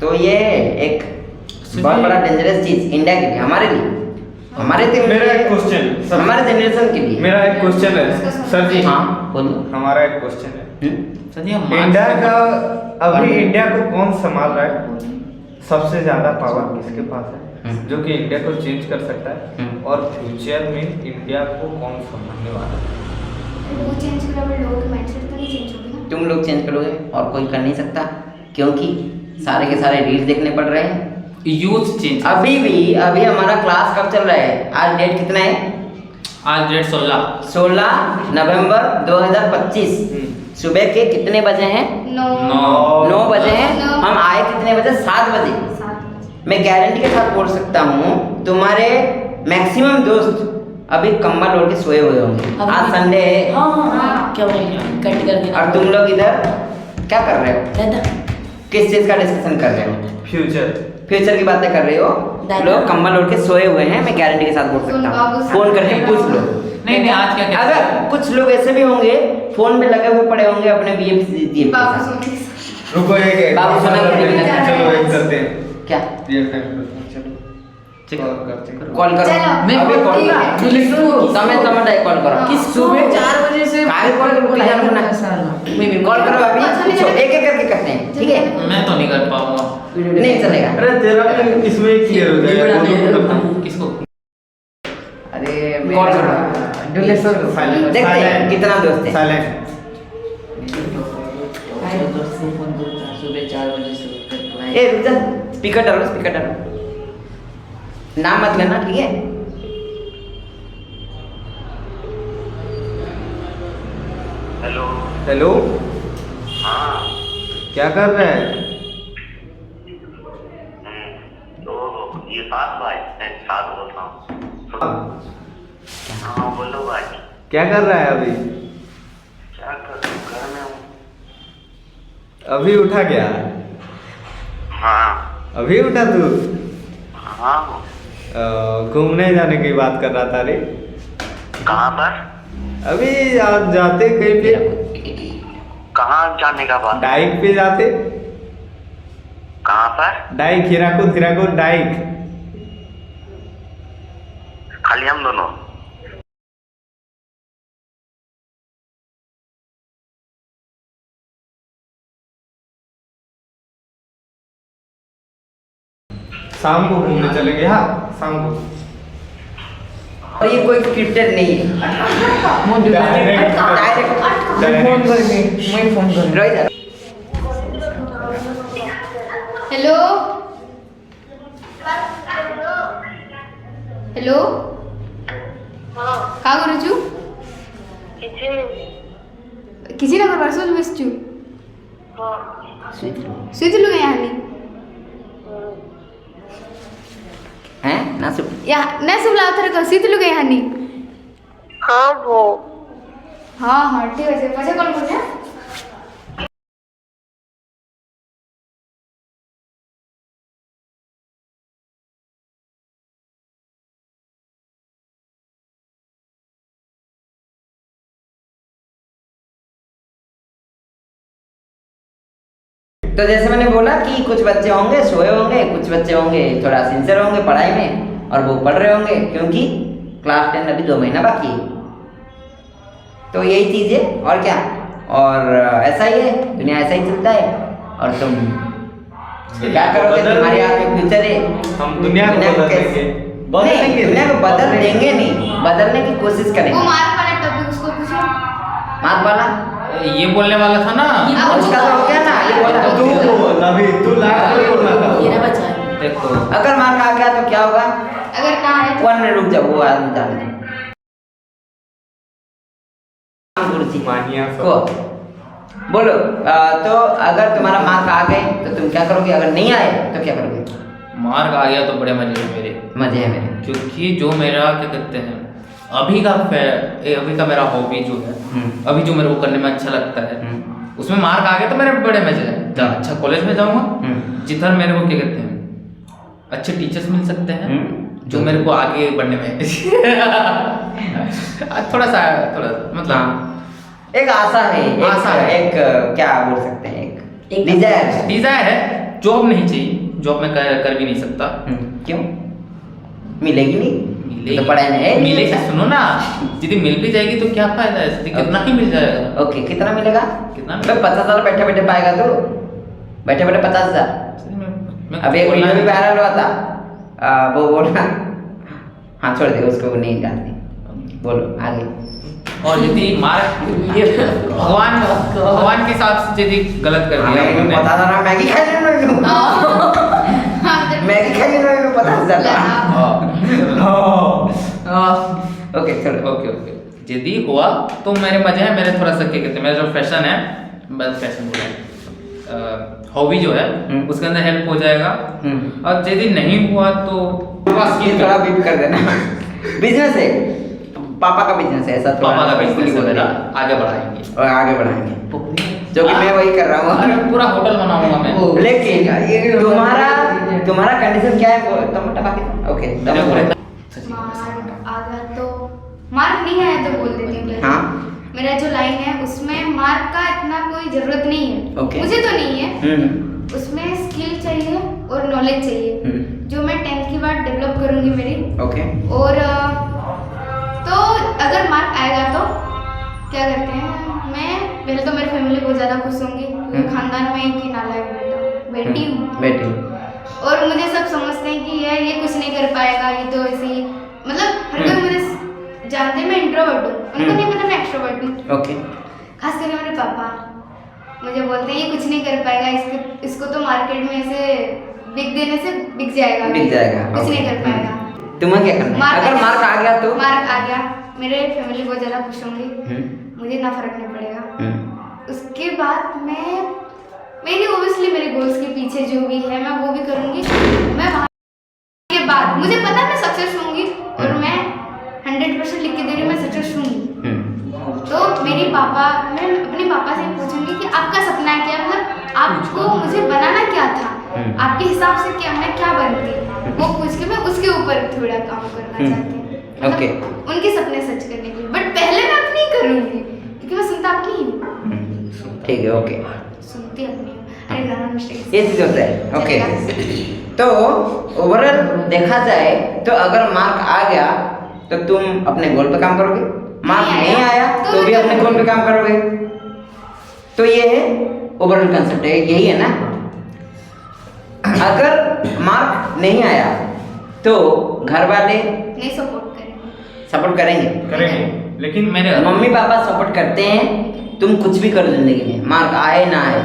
तो ये एक बहुत बड़ा डेंजरस चीज इंडिया के लिए, हमारे लिए, हमारे
मेरा एक क्वेश्चन,
हमारे जनरेशन के लिए।
मेरा एक क्वेश्चन है सर जी।
हाँ बोलो।
हमारा एक क्वेश्चन है,
सर जी
इंडिया का अभी इंडिया को कौन संभाल रहा है? सबसे ज्यादा पावर किसके पास है जो कि इंडिया को चेंज कर सकता है? और फ्यूचर में इंडिया को कौन संभालने वाला है?
वो चेंज करा पर लोगों के माइंडसेट तो नहीं चेंज होगी ना।
तुम लोग चेंज करोगे और कोई कर नहीं सकता, क्योंकि सारे के सारे रील्स देखने पड़ रहे हैं।
Youth change.
अभी हमारा क्लास कब चल रहा है? आज डेट कितना है?
आज डेट
16 नवंबर 2025। सुबह के कितने बजे हैं? 9 बजे हैं। हम आए कितने बजे? 7 बजे। मैं गारंटी के साथ बोल सकता हूँ तुम्हारे मैक्सिमम दोस्त अभी कंबल ओढ़ के सोए हुए होंगे। आज संडे है।
हाँ क्या बोल कट कर देना।
और तुम लोग इधर क्या कर रहे हो? किस चीज का डिस्कशन कर रहे हो? फ्यूचर की बातें कर रहे हो। लोग कंबल ओढ़ के सोए हुए हैं, मैं गारंटी के साथ बोल सकता हूँ। फोन करके पूछ लो।
नहीं आज क्या
अगर कुछ लोग ऐसे भी होंगे फोन में लगे हुए पड़े होंगे अपने बीएफ
रुको एक
बाबू सुना
चलो एक करते हैं
क्या?
कॉल
कॉल करो।
चलो।
मैं अभी कॉल समय कॉल करो।
किस
सुबह 4 बजे से
काहे कॉल करो? क्या करना है? कॉल करो अभी, पूछो एक एक करके करते हैं, ठीक है?
मैं तो नहीं कर पाऊंगा।
नहीं चलेगा।
अरे तेरा इसमें क्लियर हो जाएगा।
किसको?
अरे
कॉल करो।
डुलेसर
देखते हैं कितना दोस्त है।
साइलेंट
फोन करता सुबह 4 बजे से।
ए रुक जा, स्पीकर डालो। नाम मत लेना, ठीक है?
हेलो
हाँ
क्या कर रहे हैं?
तो ये साथ भाई साथ बोल रहा हूँ। हाँ बोलो भाई।
क्या कर रहा है अभी?
क्या कर घर में हूँ।
अभी उठा क्या?
हाँ
अभी उठा तू?
हाँ
घूमने जाने की बात कर रहा था रे।
कहाँ पर?
अभी आप जाते कहीं पे,
कहाँ जाने का बात?
डाइक पे जाते,
कहाँ पर?
Dike, Hirakud dike.
खाली हम दोनों?
शाम को घूमने चलेंगे। हाँ शाम को।
और ये कोई स्क्रिप्टेड नहीं है,
डायरेक्ट
फोन करेंगे, मैं फोन करूँगा। रोहित
हेलो हेलो का करूछु किसी ना करवा सोच बसछु सुइतलु यहाँ नहीं
हैं ना सुन
या ना सुबला उतर कर सुइतलु यहाँ नहीं हाँ हाँ ठीक है पछे कॉल करते हैं।
तो जैसे मैंने बोला कि कुछ बच्चे होंगे सोए होंगे, कुछ बच्चे होंगे थोड़ा सिंसियर होंगे पढ़ाई में, और वो पढ़ रहे होंगे क्योंकि क्लास 10 अभी 2 महीना बाकी है। तो यही चीज़ है और क्या, और ऐसा ही है, दुनिया ऐसा ही चलता है। और तुम क्या करोगे, तुम्हारे हाथ में फ्यूचर है।
हम दुनिया को बदल देंगे।
नहीं, दुनिया को बदल देंगे नहीं, बदलने की कोशिश करेंगे।
वो मार्क वाला टॉपिक उसको पूछो।
मार्क वाला
ये बोलने वाला था ना,
उसका तो हो गया ना, ये बोला
तू बोल अभी, तू लास्ट में बोलना था।
मेरा बचा है।
देखो
अगर मार्क आ गया तो क्या होगा,
अगर ना आए तो
1 मिनट रुक जाओ, वो आदमी जाने दो।
मानिया
को बोलो तो अगर तुम्हारा मार्क आ गए तो तुम क्या करोगे, अगर नहीं आए तो क्या करोगे?
मार्क आ गया तो बड़े मजे हैं मेरे,
मजे है मेरे।
क्योंकि जो मेरा क्या कहते हैं अभी का मेरा हॉबी जो है, अभी जो मेरे को करने में अच्छा लगता है, उसमें मार्क आ गया तो मेरे बड़े मजे हैं। अच्छा कॉलेज में जाऊंगा जिधर मेरे को क्या कहते हैं अच्छे टीचर्स मिल सकते हैं जो मेरे को आगे बढ़ने में थोड़ा सा मतलब
एक आशा है,
आशा है।
एक क्या बोल सकते हैं, एक डिजायर।
डिजायर है। जॉब नहीं चाहिए, जॉब में कर भी नहीं सकता।
क्यों? मिलेगी नहीं,
मिलेगी
तो पढ़ाई में है नहीं
मिलेगी।
अच्छा।
सुनो ना, यदि मिल भी जाएगी तो क्या फायदा है, यदि कितना ही मिल जाएगा।
ओके, कितना मिलेगा?
कितना
तो 50,000 बैठे बैठे पाएगा तू, बैठे बैठे 50,000। अब एक वीडियो भी वायरल हुआ था, वो बोला, हाँ छोड़ दे उसको, वो नहीं जानती। बोलो आगे।
और यदि मार्क ये भगवान के हिसाब से यदि गलत कर दिया
मैं
उन्होंने,
बता रहा मैगी खाई लेना, मैगी खाई लेना 50,000। ओके चलो,
ओके यदि हुआ तो मेरे मजे हैं, मेरे थोड़ा सा क्या कहते हैं, मेरा जो फैशन है, बस फैशन बोला हॉबी जो है उसके अंदर हेल्प हो जाएगा। और यदि नहीं हुआ तो
ये थोड़ा बीप कर देना। बिजनेस है, पापा का बिजनेस है, ऐसा
पापा का बिजनेस है
बोल
मेरा,
देना।
आगे बढ़ाएंगे
और आगे बढ़ाएंगे, जो कि मैं वही कर रहा हूँ।
पूरा होटल बनाऊंगा मैं।
लेकिन तुम्हारा कंडीशन क्या है, टमाटर बाकी ओके
मार्क आ गया तो मार्क नहीं आया तो बोल देती हूँ पहले।
हाँ।
मेरा जो लाइन है उसमें मार्क का इतना कोई जरूरत नहीं है।
ओके।
मुझे तो नहीं है। उसमें स्किल चाहिए और नॉलेज चाहिए जो मैं 10th के बाद डेवलप करूंगी मेरी।
ओके।
और तो अगर मार्क आएगा तो क्या करते हैं, मैं पहले तो मेरी फैमिली बहुत ज़्यादा खुश होंगी क्योंकि खानदान में एक ही नालायक बेटी हूँ।
बेटी।
और मुझे सब समझते हैं कि ये कुछ नहीं कर पाएगा, ये तो ऐसे ही, मतलब हर कोई मुझे जानते हैं मैं इंट्रोवर्ट हूँ, उनको नहीं पता मैं एक्सट्रोवर्ट हूँ।
ओके।
खास करके मेरे पापा मुझे बोलते हैं ये कुछ नहीं कर पाएगा, इसको तो मार्केट में ऐसे बिक देने से बिक जाएगा, कुछ नहीं कर पाएगा।
तुम्हें क्या करना है? अगर मार्क आ गया तो?
मार्क आ गया, मेरे फैमिली बहुत ज़्यादा खुश होंगी, मुझे ना फर्क नहीं पड़ेगा। उसके बाद मेरी ओबियसली मेरे गोल्स के पीछे जो भी है मैं वो भी करूँगी। मैं वहाँ के बाद मुझे पता है मैं सक्सेस होंगी और मैं 100% लिख के दे रही हूँ, मैं सक्सेस होंगी। तो मैं अपने पापा से पूछूंगी कि आपका सपना है क्या, मतलब आपको मुझे बनाना क्या था, आपके हिसाब से क्या मैं क्या बनती, वो पूछ के मैं उसके ऊपर थोड़ा काम करना चाहती हूँ।
ओके।
उनके सपने सच करने के लिए, बट पहले मैं अपनी करूँगी क्योंकि मैं सुनता अपनी ही हूँ।
ठीक है, ओके,
सुनती अपनी हूँ। अरे गाना मिस्टेक
ये चीज होता है। ओके, तो ओवरऑल देखा जाए तो अगर मार्क आ गया तो तुम अपने गोल पे काम करोगे, मार्क नहीं आया तो भी अपने गोल पे काम करोगे। तो ये है ओवरऑल कंसेप्ट है, यही है ना। अगर मार्क नहीं आया तो घर वाले
नहीं सपोर्ट करेंगे।
करेंगे,
लेकिन
मेरे
मम्मी पापा सपोर्ट करते हैं, तुम कुछ भी करो जिंदगी में, मार्क आए ना आए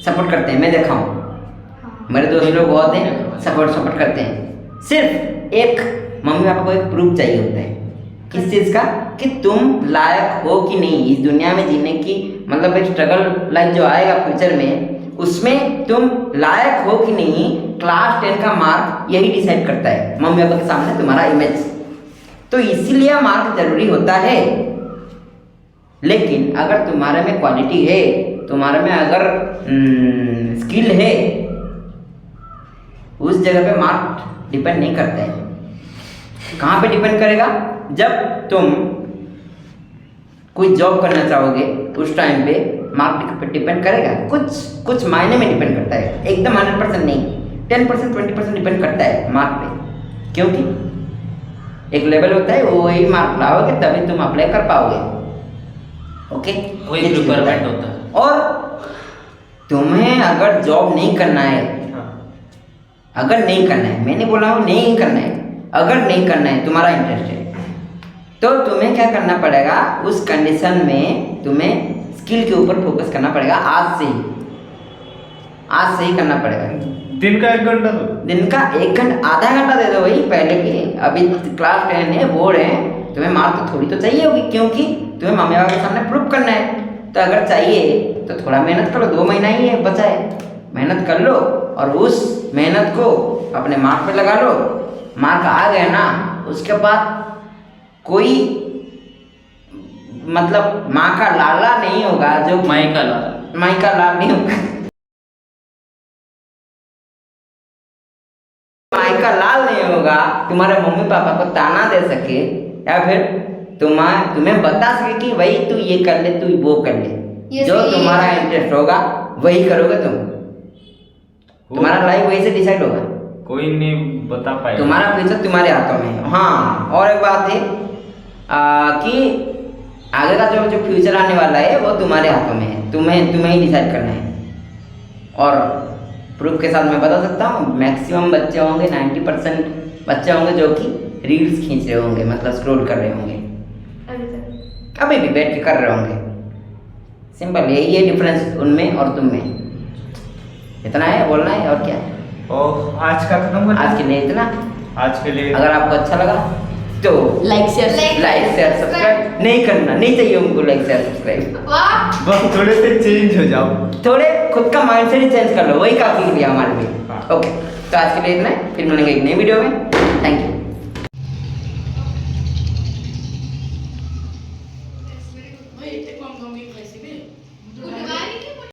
सपोर्ट करते हैं। मैं देखा हूँ,
हाँ।
मेरे दोस्त लोग बहुत हैं, सपोर्ट करते हैं। सिर्फ एक मम्मी पापा को एक प्रूफ चाहिए होता है, किस चीज़ का, कि तुम लायक हो कि नहीं इस दुनिया में जीने की, मतलब एक स्ट्रगल लाइफ जो आएगा फ्यूचर में, उसमें तुम लायक हो कि नहीं। क्लास 10 का मार्क यही डिसाइड करता है, मम्मी पापा के सामने तुम्हारा इमेज। तो इसीलिए मार्क जरूरी होता है। लेकिन अगर तुम्हारे में क्वालिटी है, तुम्हारे में अगर स्किल है, उस जगह पे मार्क डिपेंड नहीं करता है। कहाँ पे डिपेंड करेगा, जब तुम कोई जॉब करना चाहोगे उस टाइम पे मार्क पे डिपेंड करेगा। कुछ मायने में डिपेंड करता है, एकदम 100% नहीं, 10% 20% डिपेंड करता है मार्क पे। क्योंकि एक लेवल होता है, वो वही मार्क लाओगे तभी तुम अप्लाई कर पाओगे। ओके,
वो
ये
एक
चीज़
रिक्वायरमेंट होता है।
और तुम्हें अगर जॉब नहीं करना है, अगर नहीं करना है, मैंने बोला हूँ नहीं करना है, अगर नहीं करना है, तुम्हारा इंटरेस्ट है, तो तुम्हें क्या करना पड़ेगा, उस कंडीशन में तुम्हें स्किल के ऊपर फोकस करना पड़ेगा। आज से ही करना पड़ेगा।
दिन का 1 घंटा दो,
दिन का 1 घंटा, आधा घंटा दे दो वही पहले की। अभी क्लास 10 है, बोर्ड है, तुम्हें मार्क तो थोड़ी तो चाहिए होगी, क्योंकि तुम्हें मम्मी पापा के सामने प्रूफ करना है। तो अगर चाहिए तो थोड़ा मेहनत करो, 2 महीना ही है बचा है, मेहनत कर लो और उस मेहनत को अपने मार्क पे लगा लो। मार्क आ गया ना, उसके बाद कोई मतलब माँ का लाला नहीं होगा, जो
माई का
लाल नहीं होगा, माई का लाल नहीं होगा, तुम्हारे मम्मी पापा को ताना दे सके या फिर तुम्हें बता सके कि भाई तू ये कर ले, तू वो कर ले, जो तुम्हारा इंटरेस्ट होगा वही करोगे तुम, तुम्हारा लाइफ वही से डिसाइड होगा।
कोई नहीं बता पाएगा,
तुम्हारा फ्यूचर तुम्हारे हाथों में है। हाँ, और एक बात है कि आगे का जो फ्यूचर आने वाला है वो तुम्हारे हाथों में है, तुम्हें ही डिसाइड करना है। और प्रूफ के साथ मैं बता सकता हूँ, मैक्सिमम बच्चे होंगे, 90% बच्चे होंगे जो कि रील्स खींच रहे होंगे, मतलब स्क्रॉल कर रहे होंगे, अभी भी बैठ के कर रहे होंगे। सिंपल यही है डिफरेंस उनमें और तुम में, इतना है बोलना है। और क्या,
और आज का खत्म करना,
आज के लिए इतना।
आज के लिए
अगर आपको अच्छा लगा तो
लाइक शेयर
सब्सक्राइब नहीं करना, नहीं चाहिए उनको लाइक शेयर सब्सक्राइब।
वाह,
बस थोड़े से चेंज हो जाओ,
थोड़े खुद का माइंडसेट ही चेंज कर लो, वही काफी है हमारे लिए। ओके, तो आज के लिए इतना है, फिर मिलेंगे एक नई वीडियो में। Thank you.